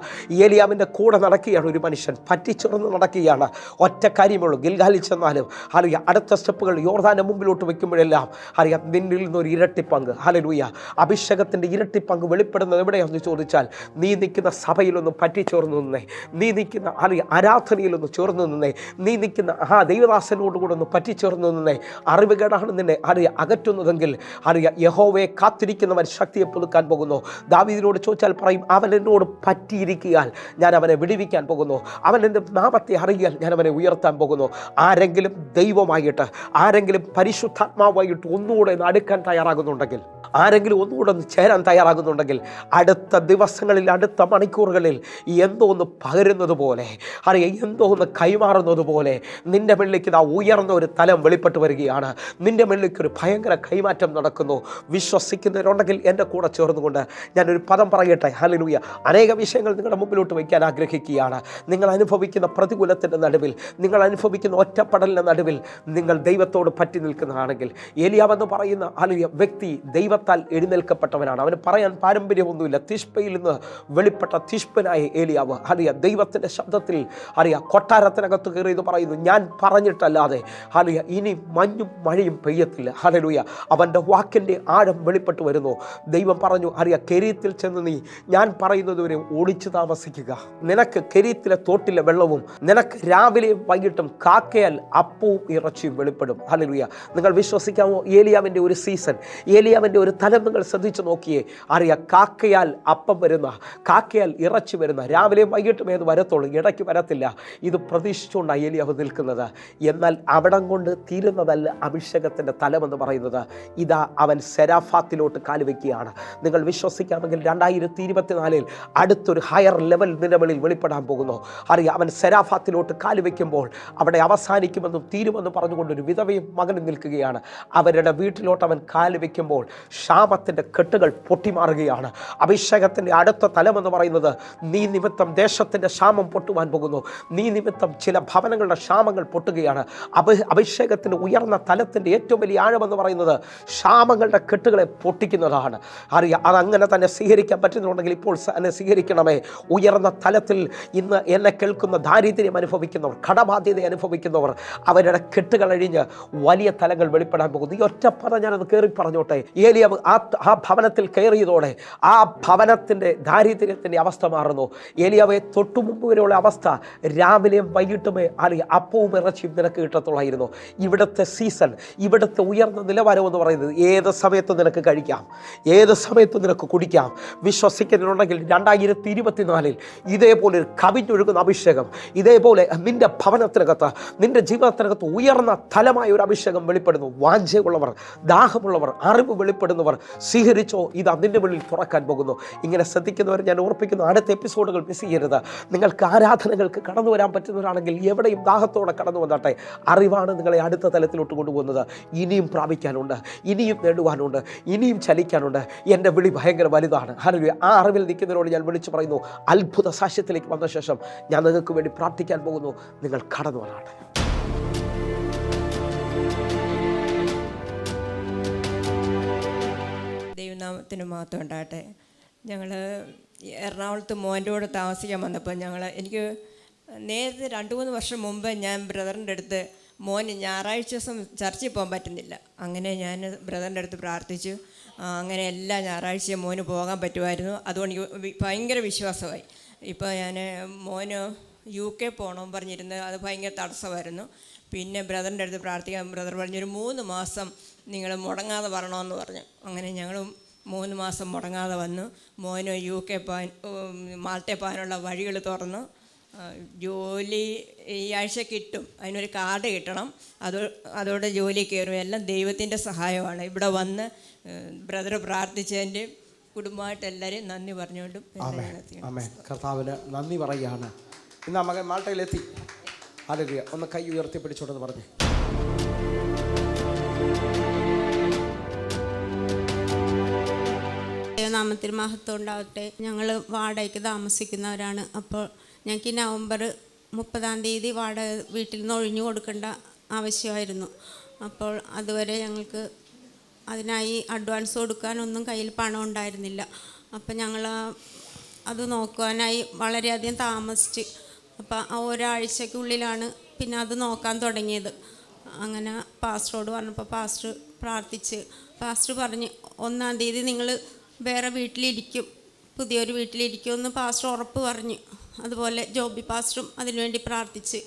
ഏലിയാവിൻ്റെ കൂടെ നടക്കുകയാണ്. ഒരു മനുഷ്യൻ പറ്റിച്ചുറന്ന് നടക്കുകയാണ്. ഒറ്റ കാര്യമുള്ളൂ, ഗിൽഗാലിൽ ചെന്നാലും ഹല്ലേലൂയ അടുത്ത സ്റ്റെപ്പുകൾ യോർദാൻ്റെ മുമ്പിലോട്ട് വയ്ക്കുമ്പോഴെല്ലാം ഹല്ലേലൂയ നിന്നിൽ നിന്നൊരു ഇരട്ടി പങ്ക് ഹല്ലേലൂയ അഭിഷേകത്തിൻ്റെ ഇരട്ടി പങ്ക് വെളിപ്പെടുന്നത് എവിടെയാണെന്ന് ചോദിച്ചാൽ, നീ നിൽക്കുന്ന സഭയിലൊന്നും പറ്റിച്ചോർന്ന് നിന്നേ, നീ നിൽക്കുന്ന ഹല്ലേലൂയ ആരാധനയിലൊന്ന് ചേർന്ന് നിന്നേ, നീ നിൽക്കുന്ന ദൈവദാസനോട് കൂടെ ഒന്ന് പറ്റിച്ചേർന്ന് നിന്നേ. അറിവുകേടാണ് നിന്നെ ഹല്ലേലൂയ അകറ്റുന്നതെങ്കിൽ ഹല്ലേലൂയ യഹോവയെ കാത്തിരിക്കുന്നവൻ ശക്തിയെ പുതുക്കാൻ പോകുന്നു. ദാവീദിനോട് ചോദിച്ചാൽ പറയും, അവൻ എന്നോട് പറ്റിയിരിക്കാൻ ഞാൻ അവനെ വിടുവിക്കാൻ പോകുന്നു, അവൻ എൻ്റെ നാമത്തെ അറിയാൻ ഞാൻ അവനെ ഉയർത്താൻ പോകുന്നു. ആരെങ്കിലും ദൈവമായിട്ട്, ആരെങ്കിലും പരിശുദ്ധാത്മാവായിട്ട് ഒന്നുകൂടെ അടുക്കാൻ തയ്യാറാകുന്നുണ്ടെങ്കിൽ, ആരെങ്കിലും ഒന്നുകൂടെ ഒന്ന് ചേരാൻ തയ്യാറാകുന്നുണ്ടെങ്കിൽ, അടുത്ത ദിവസങ്ങളിൽ അടുത്ത മണിക്കൂറുകളിൽ എന്തോ ഒന്ന് പകരുന്നത് പോലെ എന്തോ ഒന്ന് കൈമാറുന്നത് പോലെ നിൻ്റെ മുന്നിലേക്ക് ഇതാ ഉയർന്ന ഒരു തലം വെളിപ്പെട്ട് വരികയാണ്. നിൻ്റെ മുന്നിലേക്ക് ഒരു ഭയങ്കര കൈമാറ്റം നടക്കുന്നു. വിശ്വസിക്കുന്നവരുണ്ടെങ്കിൽ എൻ്റെ കൂടെ ചേർന്നുകൊണ്ട് ഞാനൊരു പദം പറയട്ടെ. ഹല്ലേലൂയ. അനേക വിഷയങ്ങൾ നിങ്ങളുടെ മുമ്പിലോട്ട് വയ്ക്കാൻ ആഗ്രഹിക്കുകയാണ്. നിങ്ങൾ അനുഭവിക്കുന്ന പ്രതികൂലത്തിൻ്റെ നടുവിൽ, നിങ്ങൾ അനുഭവിക്കുന്ന ഒറ്റപ്പെടലിൻ്റെ നടുവിൽ നിങ്ങൾ ദൈവത്തോട് പറ്റി നിൽക്കുന്നതാണെങ്കിൽ, ഏലിയാവെന്ന് പറയുന്ന ഹല്ലേലൂയ വ്യക്തി ദൈവത്താൽ എഴുന്നേൽക്കപ്പെട്ടവനാണ്. അവന് പറയാൻ പാരമ്പര്യമൊന്നുമില്ല. തിഷ്പയിൽ നിന്ന് വെളിപ്പെട്ട തിഷ്പനായ ഏലിയാവ് ഹല്ലേലൂയ ദൈവത്തിൻ്റെ ശബ്ദത്തിൽ ഹല്ലേലൂയ കൊട്ടാരത്തിനകത്ത് കയറി ഇത് പറയുന്നു, ഞാൻ പറഞ്ഞിട്ടല്ലാതെ ഹല്ലേലൂയ ഇനി മഞ്ഞും മഴയും പെയ്യത്തില്ല. ഹല്ലേലൂയ അവൻ്റെ വാക്കിൻ്റെ ആഴം വെളിപ്പെട്ട് വരുന്നു. ദൈവം പറഞ്ഞു, ഹല്ലേലൂയ കെരീത്തിൽ ചെന്ന് നീ ഞാൻ പറയുന്നതുവരെ ഒളിച്ചു താമസിക്കുക, നിനക്ക് കെരീത്തിലെ തോട്ടിലെ വെള്ളവും നിനക്ക് രാവിലെയും വൈകിട്ടും കാക്കയാൽ അപ്പവും ഇറച്ചിയും വെളിപ്പെടും. ഹല്ലേലൂയ. നിങ്ങൾ വിശ്വസിക്കാമോ? ഏലിയാവിൻ്റെ ഒരു സീസൺ, ഏലിയാവിൻ്റെ ഒരു തലം നിങ്ങൾ ശ്രദ്ധിച്ചു നോക്കിയേ. അറിയാം, കാക്കയാൽ അപ്പം വരുന്ന, കാക്കയാൽ ഇറച്ചി വരുന്ന, രാവിലെയും വൈകിട്ടും ഏത് വരത്തുള്ളൂ, ഇടയ്ക്ക് വരത്തില്ല. ഇത് പ്രതീക്ഷിച്ചുകൊണ്ടാണ് ഏലിയാവ് നിൽക്കുന്നത്. എന്നാൽ അവിടം കൊണ്ട് തീരുന്നതല്ല അഭിഷേകത്തിൻ്റെ തലമെന്ന് പറയുന്നത്. ഇതാ അവൻ സെരാഫാത്തിലോട്ട് കാലുവെക്കുകയാണ്. നിങ്ങൾ വിശ്വസിക്കാമെങ്കിൽ 2024 അടുത്തൊരു ഹയർ ലെവൽ നിന്റെ വെളിയിൽ വെളിപ്പെടാൻ പോകുന്നു. അറിയാം, അവൻ സെരാഫാത്തിലോട്ട് കാലുവെക്കുമ്പോൾ അവിടെ അവസാനിക്കുമെന്നും തീരുമെന്നും പറഞ്ഞുകൊണ്ടൊരു വിധവയും മകനും നിൽക്കുകയാണ്. അവരുടെ വീട്ടിലോട്ട് അവൻ കാലുവെക്കുമ്പോൾ ക്ഷാമത്തിൻ്റെ കെട്ടുകൾ പൊട്ടിമാറുകയാണ്. അഭിഷേകത്തിൻ്റെ അടുത്ത തലമെന്ന് പറയുന്നത്, നീ നിമിത്തം ദേശത്തിൻ്റെ ക്ഷാമം പൊട്ടുവാൻ പോകുന്നു. നീ നിമിത്തം ചില ഭവനങ്ങളുടെ ക്ഷാമങ്ങൾ പൊട്ടുകയാണ്. അഭിഷേകത്തിൻ്റെ ഉയർന്ന തലത്തിൻ്റെ ഏറ്റവും വലിയ ആഴമെന്ന് പറയുന്നത് ക്ഷാമങ്ങളുടെ കെട്ടുകളെ പൊട്ടിക്കുന്നതാണ്. അറിയാം, അതങ്ങനെ തന്നെ സ്വീകരിക്കാൻ പറ്റുന്നുണ്ടെങ്കിൽ ഇപ്പോൾ എന്നെ സ്വീകരിക്കണമേ. ഉയർന്ന തലത്തിൽ ഇന്ന് എന്നെ കേൾക്കുന്ന ദാരിദ്ര്യം അനുഭവിക്കുന്നവർ, കടബാധ്യത അനുഭവിക്കുന്നവർ, അവരുടെ കെട്ടുകൾ അഴിഞ്ഞ് വലിയ തലങ്ങൾ വെളിപ്പെടാൻ പോകുന്നു. ഈ ഒറ്റ പദം ഞാനത് കയറി പറഞ്ഞോട്ടെ. ഏലിയാവ് ആ ഭവനത്തിൽ കയറിയതോടെ ആ ഭവനത്തിൻ്റെ ദാരിദ്ര്യത്തിൻ്റെ അവസ്ഥ മാറുന്നു. ഏലിയാവെ തൊട്ടു മുമ്പ് വരെയുള്ള അവസ്ഥ രാവിലെയും വൈകിട്ടുമേ അല്ലെങ്കിൽ അപ്പവും ഇറച്ചിയും നിനക്ക് കിട്ടത്തുള്ളായിരുന്നു. ഇവിടുത്തെ സീസൺ, ഇവിടുത്തെ ഉയർന്ന നിലവാരം എന്ന് പറയുന്നത് പറയുന്നത് ഏത് സമയത്തും നിനക്ക് കഴിക്കാം, ഏത് സമയത്തും നിനക്ക് കുടിക്കാം. വിശ്വസിക്കുന്നുണ്ടെങ്കിൽ 2024 ഇതേപോലെ ഒരു കവിഞ്ഞൊഴുകുന്ന അഭിഷേകം, ഇതേപോലെ നിൻ്റെ ഭവനത്തിനകത്ത്, നിൻ്റെ ജീവിതത്തിനകത്ത് ഉയർന്ന തലമായ ഒരു അഭിഷേകം വെളിപ്പെടുന്നു. വാഞ്ചയുള്ളവർ, ദാഹമുള്ളവർ, അറിവ് വെളിപ്പെടുന്നവർ സ്വീകരിച്ചോ. ഇത് അതിൻ്റെ മുന്നിൽ തുറക്കാൻ പോകുന്നു. ഇങ്ങനെ ശ്രദ്ധിക്കുന്നവർ ഞാൻ ഓർപ്പിക്കുന്നു, അടുത്ത എപ്പിസോഡുകൾ മിസ് ചെയ്യരുത്. നിങ്ങൾക്ക് ആരാധനകൾക്ക് കടന്നു വരാൻ പറ്റുന്നവരാണെങ്കിൽ എവിടെയും ദാഹത്തോടെ കടന്നു വന്നാട്ടെ. അറിവാണ് നിങ്ങളെ അടുത്ത തലത്തിലോട്ട് കൊണ്ടുപോകുന്നത്. ഇനിയും പ്രാപിക്കാനുണ്ട്, ഇനിയും നേടുവാനുണ്ട്, ഇനിയും ചലിക്കാനുണ്ട്. എൻ്റെ വിളി ഭയങ്കര വലുതാണ്. ഹല്ലേലൂയ. ആ അറിവിൽ നിൽക്കുന്നവരോട് ഞാൻ വിളിച്ചു പറയുന്നു, അത്ഭുത സാക്ഷ്യത്തിലേക്ക് വന്ന ശേഷം ഞാൻ നിങ്ങൾക്ക് വേണ്ടി പ്രാർത്ഥിക്കാൻ പോകുന്നു. നിങ്ങൾ കടന്നു വരാട്ടെ. ദൈവനാമത്തിന് മാത്രം ഉണ്ടാകട്ടെ. ഞങ്ങൾ എറണാകുളത്ത് മോൻ്റെ കൂടെ താമസിക്കാൻ വന്നപ്പോൾ എനിക്ക് നേരത്തെ 2-3 വർഷം മുമ്പ് ഞാൻ ബ്രദറിൻ്റെ അടുത്ത് മോന് ഞായറാഴ്ച ദിവസം ചർച്ചിൽ പോകാൻ പറ്റുന്നില്ല. അങ്ങനെ ഞാൻ ബ്രദറിൻ്റെ അടുത്ത് പ്രാർത്ഥിച്ചു. അങ്ങനെ എല്ലാ ഞായറാഴ്ചയും മോന് പോകാൻ പറ്റുമായിരുന്നു. അതുകൊണ്ട് ഭയങ്കര വിശ്വാസമായി. ഇപ്പോൾ ഞാൻ മോന് UK പോകണമെന്ന് പറഞ്ഞിരുന്നത് അത് ഭയങ്കര തടസ്സമായിരുന്നു. പിന്നെ ബ്രദറിൻ്റെ അടുത്ത് പ്രാർത്ഥിക്കാൻ ബ്രദർ പറഞ്ഞു, ഒരു 3 മാസം നിങ്ങൾ മുടങ്ങാതെ വരണമെന്ന് പറഞ്ഞു. അങ്ങനെ ഞങ്ങൾ 3 മാസം മുടങ്ങാതെ വന്നു. മോന് UK മാൾട്ട പോകാനുള്ള വഴികൾ തുറന്നു. ജോലി ഈ ആഴ്ച കിട്ടും, അതിനൊരു കാർഡ് കിട്ടണം, അതോടെ ജോലി കയറും. എല്ലാം ദൈവത്തിൻ്റെ സഹായമാണ്. ഇവിടെ വന്ന് ബ്രദർ പ്രാർത്ഥിച്ചതിൻ്റെ കുടുംബമായിട്ട് എല്ലാവരും നന്ദി പറഞ്ഞുകൊണ്ടും കർത്താവിന് നന്ദി പറയുകയാണ്. ഇന്ന് മകൻ മാൾട്ടയിലെത്തി. ഹല്ലേലൂയ. ഒന്ന് കൈ ഉയർത്തി പിടിച്ചോണ്ടെന്ന് പറഞ്ഞു. ദൈവനാമത്തിൽ മഹത്വം ഉണ്ടാവട്ടെ. ഞങ്ങൾ വാടകയ്ക്ക് താമസിക്കുന്നവരാണ്. അപ്പോൾ ഞങ്ങൾക്ക് നവംബർ 30 വാടക വീട്ടിൽ നിന്ന് ഒഴിഞ്ഞു കൊടുക്കേണ്ട ആവശ്യമായിരുന്നു. അപ്പോൾ അതുവരെ ഞങ്ങൾക്ക് അതിനായി അഡ്വാൻസ് കൊടുക്കാനൊന്നും കയ്യിൽ പണം ഉണ്ടായിരുന്നില്ല. അപ്പം ഞങ്ങൾ അത് നോക്കുവാനായി വളരെയധികം താമസിച്ച്. അപ്പം ആ ഒരാഴ്ചക്കുള്ളിലാണ് പിന്നെ അത് നോക്കാൻ തുടങ്ങിയത്. അങ്ങനെ പാസ്റ്ററോട് പറഞ്ഞപ്പോൾ പാസ്റ്റർ പ്രാർത്ഥിച്ച്, പാസ്റ്റർ പറഞ്ഞ് 1-ാം തീയതി നിങ്ങൾ വേറെ വീട്ടിലിരിക്കും, പുതിയൊരു വീട്ടിലിരിക്കുമെന്ന് പാസ്റ്റർ ഉറപ്പ് പറഞ്ഞു. അതുപോലെ ജോബി പാസ്റ്ററും അതിനുവേണ്ടി പ്രാർത്ഥിച്ച്.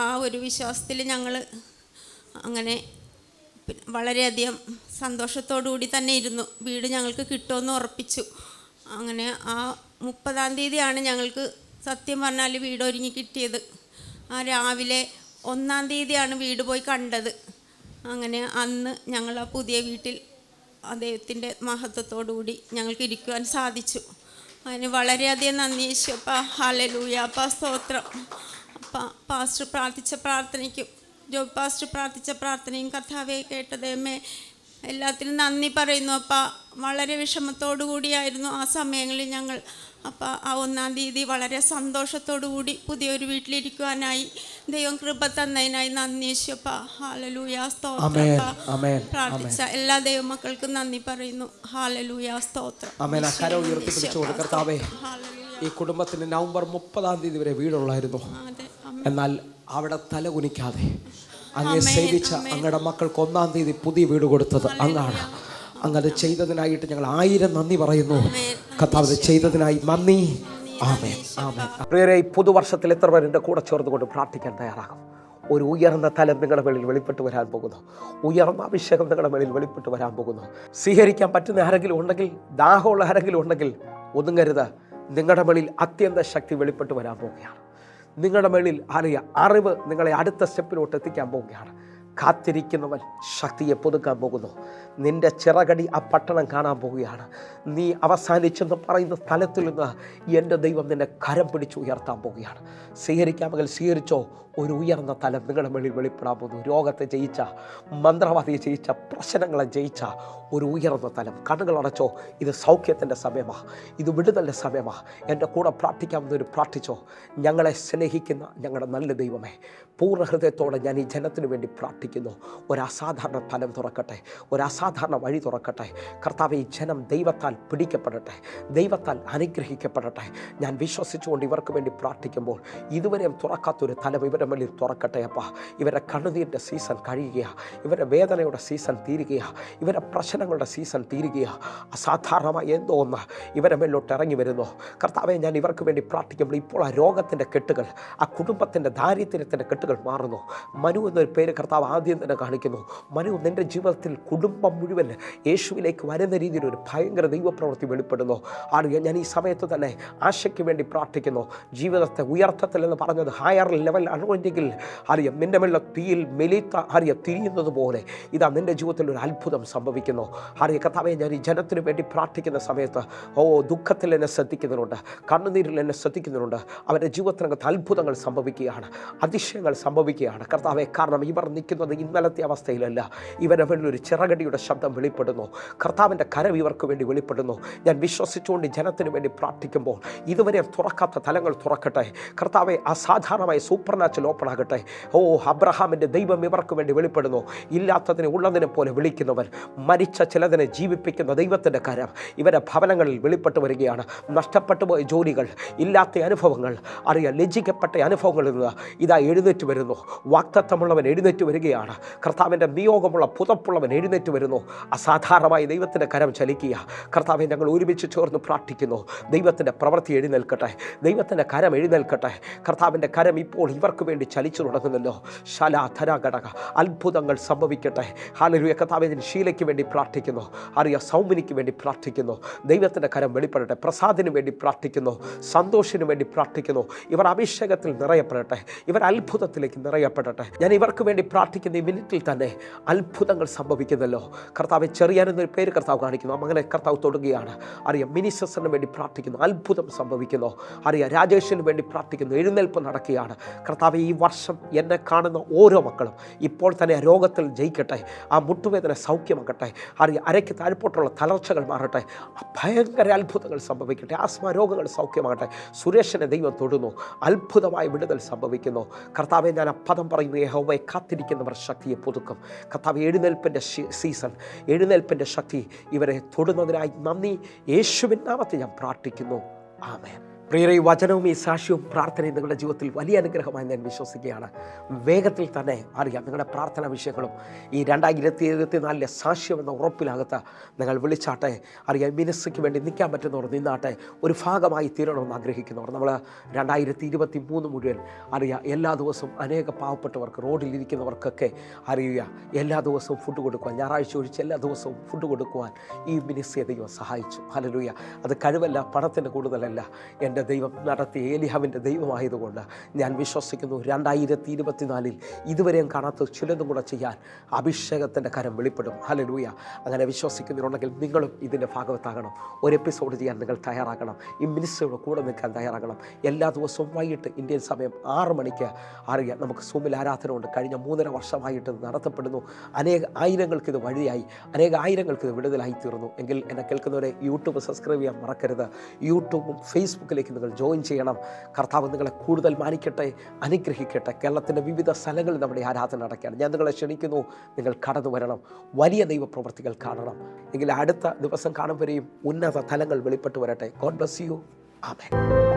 ആ ഒരു വിശ്വാസത്തിൽ ഞങ്ങൾ അങ്ങനെ വളരെയധികം സന്തോഷത്തോടു കൂടി തന്നെ ഇരുന്നു. വീട് ഞങ്ങൾക്ക് കിട്ടുമെന്ന് ഉറപ്പിച്ചു. അങ്ങനെ ആ 30-ാം തീയതിയാണ് ഞങ്ങൾക്ക് സത്യം പറഞ്ഞാൽ വീട് ഒരുങ്ങി കിട്ടിയത്. ആ രാവിലെ 1-ാം തീയതിയാണ് വീട് പോയി കണ്ടത്. അങ്ങനെ അന്ന് ഞങ്ങൾ ആ പുതിയ വീട്ടിൽ ദൈവത്തിൻ്റെ മഹത്വത്തോടു കൂടി ഞങ്ങൾക്ക് ഇരിക്കുവാൻ സാധിച്ചു. അതിന് വളരെയധികം നന്ദി യേശുവപ്പാ. ഹല്ലേലൂയ അപ്പാ, സ്തോത്രം അപ്പാ. പാസ്റ്റർ പ്രാർത്ഥിച്ച പ്രാർത്ഥനയ്ക്കും ജോബ് പാസ്റ്റർ പ്രാർത്ഥിച്ച പ്രാർത്ഥനയും കർത്താവെ കേട്ട ദൈവമേ എല്ലാത്തിനും നന്ദി പറയുന്നു അപ്പാ. വളരെ വിഷമത്തോടു കൂടിയായിരുന്നു ആ സമയങ്ങളിൽ ഞങ്ങൾ. അപ്പം ആ 1-ാം തീയതി വളരെ സന്തോഷത്തോടു കൂടി പുതിയൊരു വീട്ടിലിരിക്കുവാനായി ദൈവം കൃപ തന്നതിനായി നന്ദി യേശുവപ്പാ. ഹല്ലേലൂയ സ്തോത്രം. പ്രാർത്ഥിച്ച എല്ലാ ദൈവമക്കൾക്കും നന്ദി പറയുന്നു. ഹല്ലേലൂയ സ്തോത്രം. ഈ കുടുംബത്തിന് നവംബർ 30-ാം തീയതി വരെ വീടുള്ളായിരുന്നു. എന്നാൽ അവിടെ തലകുനിക്കാതെ അങ്ങേ സേവിച്ച അങ്ങയുടെ മക്കൾക്ക് 1-ാം തീയതി പുതിയ വീട് കൊടുത്തത് അങ്ങാണ്. അങ്ങത് ചെയ്തതിനായിട്ട് ഞങ്ങൾ 1000 നന്ദി പറയുന്നു. കർത്താവ് ചെയ്തതിനായി നന്ദി. ആമേൻ, ആമേൻ. പ്രിയരേ, പുതുവർഷത്തിൽ എത്ര പേർ എൻ്റെ കൂടെ ചേർന്നുകൊണ്ട് പ്രാർത്ഥിക്കാൻ തയ്യാറാകും? ഒരു ഉയർന്ന തലം നിങ്ങളുടെ മേളിൽ വെളിപ്പെട്ട് വരാൻ പോകുന്നു. ഉയർന്ന അഭിഷേകം നിങ്ങളുടെ മേളിൽ വെളിപ്പെട്ട് വരാൻ പോകുന്നു. സ്വീകരിക്കാൻ പറ്റുന്ന ആരെങ്കിലും ഉണ്ടെങ്കിൽ, ദാഹമുള്ള ആരെങ്കിലും ഉണ്ടെങ്കിൽ ഒതുങ്ങരുത്. നിങ്ങളുടെ മേളിൽ അത്യന്ത ശക്തി വെളിപ്പെട്ട് വരാൻ പോവുകയാണ്. നിങ്ങളുടെ മേളിൽ അറിവ് നിങ്ങളെ അടുത്ത സ്റ്റെപ്പിലോട്ട് എത്തിക്കാൻ പോവുകയാണ്. കാത്തിരിക്കുന്നവൻ ശക്തിയെ പുതുക്കാൻ പോകുന്നു. നിൻ്റെ ചിറകടി ആ പട്ടണം കാണാൻ പോവുകയാണ്. നീ അവസാനിച്ചെന്ന് പറയുന്ന സ്ഥലത്തിൽ നിന്ന് എൻ്റെ ദൈവം നിന്നെ കരം പിടിച്ച് ഉയർത്താൻ പോവുകയാണ്. സ്വീകരിക്കാമെങ്കിൽ സ്വീകരിച്ചോ. ഒരു ഉയർന്ന തലം നിങ്ങളുടെ മേളിൽ വെളിപ്പെടാൻ പോകുന്നു. രോഗത്തെ ജയിച്ച, മന്ത്രവാദിയെ ജയിച്ച, പ്രശ്നങ്ങളെ ജയിച്ച ഒരു ഉയർന്ന തലം. കണ്ണുകളടച്ചോ. ഇത് സൗഖ്യത്തിൻ്റെ സമയമാണ്, ഇത് വിടുതലിൻ്റെ സമയമാണ്. എൻ്റെ കൂടെ പ്രാർത്ഥിക്കാവുന്നവർ പ്രാർത്ഥിച്ചോ. ഞങ്ങളെ സ്നേഹിക്കുന്ന ഞങ്ങളുടെ നല്ല ദൈവമേ, പൂർണ്ണ ഹൃദയത്തോടെ ഞാൻ ഈ ജനത്തിന് വേണ്ടി പ്രാർത്ഥിക്കുന്നു. ഒരസാധാരണ തലം തുറക്കട്ടെ, ഒരസാധാരണ വഴി തുറക്കട്ടെ. കർത്താവേ, ഈ ജനം ദൈവത്താൽ പിടിക്കപ്പെടട്ടെ, ദൈവത്താൽ അനുഗ്രഹിക്കപ്പെടട്ടെ. ഞാൻ വിശ്വസിച്ചുകൊണ്ട് ഇവർക്ക് വേണ്ടി പ്രാർത്ഥിക്കുമ്പോൾ ഇതുവരെയും തുറക്കാത്തൊരു തലം ഇവരുടെ മേലിൽ തുറക്കട്ടെ അപ്പാ. ഇവരുടെ കണ്ണുനീരിൻ്റെ സീസൺ കഴിയുകയാണ്, ഇവരുടെ വേദനയുടെ സീസൺ തീരുകയാണ്, ഇവരുടെ പ്രശ്നങ്ങളുടെ സീസൺ തീരുകയാണ്. അസാധാരണമായി എന്തോ ഒന്ന് ഇവരുടെ മേലിലോട്ട് ഇറങ്ങി വരുന്നു. കർത്താവെ, ഞാൻ ഇവർക്ക് വേണ്ടി പ്രാർത്ഥിക്കുമ്പോൾ ഇപ്പോൾ ആ രോഗത്തിൻ്റെ കെട്ടുകൾ, ആ കുടുംബത്തിൻ്റെ ദാരിദ്ര്യത്തിൻ്റെ കെട്ടുകൾ മാറുന്നു. മനു എന്നൊരു പേര് കർത്താവ് ആദ്യം തന്നെ കാണിക്കുന്നു, മനു നിൻ്റെ ജീവിതത്തിൽ കുടുംബം മുഴുവൻ യേശുവിലേക്ക് വരുന്ന രീതിയിൽ ഒരു ഭയങ്കര ദൈവപ്രവൃത്തി വെളിപ്പെടുന്നു. അറിയാം, ഞാൻ ഈ സമയത്ത് തന്നെ ആശയ്ക്ക് വേണ്ടി പ്രാർത്ഥിക്കുന്നു. ജീവിതത്തെ ഉയർത്തത്തില്ലെന്ന് പറഞ്ഞത് ഹയർ ലെവൽ അണുവെങ്കിൽ അറിയാം, നിൻ്റെ മേലുള്ള തീയിൽ മെലിത്ത തിരിയുന്നത് പോലെ ഇതാ നിൻ്റെ ജീവിതത്തിൽ ഒരു അത്ഭുതം സംഭവിക്കുന്നു. കർത്താവേ, ഞാൻ ഈ ജനത്തിന് വേണ്ടി പ്രാർത്ഥിക്കുന്ന സമയത്ത് ദുഃഖത്തിൽ എന്നെ ശ്രദ്ധിക്കുന്നുണ്ട്, കണ്ണുനീരിൽ എന്നെ ശ്രദ്ധിക്കുന്നുണ്ട്. അവരുടെ ജീവിതത്തിനകത്ത് അത്ഭുതങ്ങൾ സംഭവിക്കുകയാണ്, അതിശയങ്ങൾ സംഭവിക്കുകയാണ് കർത്താവേ. കാരണം ഇവർ നിൽക്കുന്നത് ഇന്നലത്തെ അവസ്ഥയിലല്ല. ഇവരെ ഒരു ചിറകടിയുടെ ശബ്ദം വെളിപ്പെടുന്നു. കർത്താവിൻ്റെ കരം ഇവർക്ക് വേണ്ടി വെളിപ്പെടുന്നു. ഞാൻ വിശ്വസിച്ചുകൊണ്ട് ജനത്തിന് വേണ്ടി പ്രാർത്ഥിക്കുമ്പോൾ ഇതുവരെ തുറക്കാത്ത തലങ്ങൾ തുറക്കട്ടെ കർത്താവെ. അസാധാരണമായ സൂപ്പർ നാച്ചുറൽ ഓപ്പൺ ആകട്ടെ. അബ്രഹാമിൻ്റെ ദൈവം ഇവർക്ക് വേണ്ടി വെളിപ്പെടുന്നു. ഇല്ലാത്തതിനെ ഉള്ളതിനെ പോലെ വിളിക്കുന്നവൻ, മരിച്ച ചിലതിനെ ജീവിപ്പിക്കുന്ന ദൈവത്തിൻ്റെ കരം ഇവരുടെ ഭവനങ്ങളിൽ വെളിപ്പെട്ട് വരികയാണ്. നഷ്ടപ്പെട്ടു പോയ ജോലികൾ, ഇല്ലാത്ത അനുഭവങ്ങൾ, ലജ്ജിക്കപ്പെട്ട അനുഭവങ്ങളിൽ നിന്ന് ഇതാ എഴുന്നേറ്റ് വരുന്നു. വാക്തത്വമുള്ളവൻ എഴുന്നേറ്റ് വരികയാണ്. കർത്താവിൻ്റെ നിയോഗമുള്ള പുതപ്പുള്ളവൻ എഴുന്നേറ്റ് വരുന്നു. അസാധാരണമായി ദൈവത്തിൻ്റെ കരം ചലിക്കുക. കർത്താവെ, ഞങ്ങൾ ഒരുമിച്ച് ചേർന്ന് പ്രാർത്ഥിക്കുന്നു. ദൈവത്തിൻ്റെ പ്രവൃത്തി എഴുന്നേൽക്കട്ടെ, ദൈവത്തിൻ്റെ കരം എഴുന്നേൽക്കട്ടെ. കർത്താവിൻ്റെ കരം ഇപ്പോൾ ഇവർക്ക് വേണ്ടി ചലിച്ചു തുടങ്ങുന്നല്ലോ. ശലാധരാഘടക അത്ഭുതങ്ങൾ സംഭവിക്കട്ടെ. ഹല്ലേലൂയ. കർത്താവേ, ഷീലയ്ക്ക് വേണ്ടി പ്രാർത്ഥിക്കുന്നു. സൗമിനിക്ക് വേണ്ടി പ്രാർത്ഥിക്കുന്നു. ദൈവത്തിൻ്റെ കരം വെളിപ്പെടട്ടെ. പ്രസാദിന് വേണ്ടി പ്രാർത്ഥിക്കുന്നു. സന്തോഷിന് വേണ്ടി പ്രാർത്ഥിക്കുന്നു. ഇവർ അഭിഷേകത്തിൽ നിറയപ്പെടട്ടെ, ഇവർ അത്ഭുതത്തിലേക്ക് നിറയപ്പെടട്ടെ. ഞാൻ ഇവർക്ക് വേണ്ടി പ്രാർത്ഥിക്കുന്ന ഈ മിനിറ്റിൽ തന്നെ അത്ഭുതങ്ങൾ സംഭവിക്കുന്നല്ലോ. കർത്താവ് ചെറിയാനെന്നൊരു പേര് കർത്താവ് കാണിക്കുന്നു. മകനെ കർത്താവ് തൊടുകയാണ്. മിനിസ്റ്റേഴ്സിന് വേണ്ടി പ്രാർത്ഥിക്കുന്നു, അത്ഭുതം സംഭവിക്കുന്നു. രാജേഷിന് വേണ്ടി പ്രാർത്ഥിക്കുന്നു, എഴുന്നേൽപ്പ് നടക്കുകയാണ്. കർത്താവ്, ഈ വർഷം എന്നെ കാണുന്ന ഓരോ മക്കളും ഇപ്പോൾ തന്നെ രോഗത്തിൽ ജയിക്കട്ടെ, ആ മുട്ടുവേദന സൗഖ്യമാക്കട്ടെ, അരയ്ക്ക് താഴ്പോട്ടുള്ള തളർച്ചകൾ മാറട്ടെ, ഭയങ്കര അത്ഭുതങ്ങൾ സംഭവിക്കട്ടെ, ആസ്മ രോഗങ്ങൾ സൗഖ്യമാകട്ടെ. സുരേഷിനെ ദൈവം തൊടുന്നു, അത്ഭുതമായ വിടുതൽ സംഭവിക്കുന്നു. കർത്താവെ, ഞാൻ പദം പറയുന്നു, യഹോവയെ കാത്തിരിക്കുന്നവർ ശക്തിയെ പുതുക്കും. കർത്താവ്, എഴുന്നേൽപ്പിൻ്റെ സീസൺ, എഴുന്നേൽപ്പിൻ്റെ ശക്തി ഇവരെ തൊടുന്നതിനായി നന്ദി. യേശുവിൻ നാമത്തിൽ ഞാൻ പ്രാർത്ഥിക്കുന്നു. ആമേൻ. പ്രിയരെ, ഈ വചനവും ഈ സാക്ഷ്യവും പ്രാർത്ഥനയും നിങ്ങളുടെ ജീവിതത്തിൽ വലിയ അനുഗ്രഹമായി ഞാൻ വിശ്വസിക്കുകയാണ്. വേഗത്തിൽ തന്നെ നിങ്ങളുടെ പ്രാർത്ഥനാ വിഷയങ്ങളും ഈ 2024 സാക്ഷ്യം എന്ന ഉറപ്പിനകത്ത് നിങ്ങൾ വിളിച്ചാട്ടെ. മിനിസ്ട്രിക്ക് വേണ്ടി നിൽക്കാൻ പറ്റുന്നവർ നിന്നാട്ടെ, ഒരു ഭാഗമായി തീരണമെന്ന് ആഗ്രഹിക്കുന്നവർ. നമ്മൾ 2023 മുഴുവൻ എല്ലാ ദിവസവും അനേക പാവപ്പെട്ടവർക്ക്, റോഡിലിരിക്കുന്നവർക്കൊക്കെ എല്ലാ ദിവസവും ഫുഡ് കൊടുക്കുവാൻ, ഞായറാഴ്ച ഒഴിച്ച് എല്ലാ ദിവസവും ഫുഡ് കൊടുക്കുവാൻ ഈ മിനിസ്ട്രിയെ ദൈവം സഹായിച്ചു. ഹല്ലേലൂയ. അത് കഴിവല്ല, പണത്തിൻ്റെ കൂടുതലല്ല. എൻ്റെ ദൈവം നടത്തിയ ഏലിയാവിൻ്റെ ദൈവമായതുകൊണ്ട് ഞാൻ വിശ്വസിക്കുന്നു 2024 ഇതുവരെയും കാണാത്ത ചിലതും കൂടെ ചെയ്യാൻ അഭിഷേകത്തിൻ്റെ കരം വെളിപ്പെടും. ഹല്ലേലൂയ. അങ്ങനെ വിശ്വസിക്കുന്നുണ്ടെങ്കിൽ നിങ്ങളും ഇതിൻ്റെ ഭാഗത്താകണം. ഒരു എപ്പിസോഡ് ചെയ്യാൻ നിങ്ങൾ തയ്യാറാകണം. ഈ മിനിസ്ട്രിയുടെ കൂടെ നിൽക്കാൻ തയ്യാറാകണം. എല്ലാ ദിവസവും വൈകിട്ട് ഇന്ത്യൻ സമയം 6 മണിക്ക് നമുക്ക് സൂമിൽ ആരാധന കൊണ്ട് കഴിഞ്ഞ 3.5 വർഷമായിട്ട് നടത്തപ്പെടുന്നു. അനേക ആയിരങ്ങൾക്ക് ഇത് വഴിയായി, അനേക ആയിരങ്ങൾക്ക് ഇത് വിടുതലായി തീർന്നു. എങ്കിൽ എന്നെ കേൾക്കുന്നവരെ യൂട്യൂബ് സബ്സ്ക്രൈബ് ചെയ്യാൻ മറക്കരുത്. യൂട്യൂബും ഫേസ്ബുക്കിലേക്ക് നിങ്ങൾ ജോയിൻ ചെയ്യണം. കർത്താവ് നിങ്ങളെ കൂടുതൽ മാനിക്കട്ടെ, അനുഗ്രഹിക്കട്ടെ. കേരളത്തിൻ്റെ വിവിധ സ്ഥലങ്ങളിൽ നമ്മുടെ ആരാധന നടക്കുകയാണ്. ഞാൻ നിങ്ങളെ ക്ഷണിക്കുന്നു, നിങ്ങൾ കടന്നു വരണം, വലിയ ദൈവപ്രവൃത്തികൾ കാണണം. എങ്കിൽ അടുത്ത ദിവസം കാണുമ്പോഴേയും ഉന്നത തലങ്ങൾ വെളിപ്പെട്ടു വരട്ടെ. God bless you. ആമേൻ.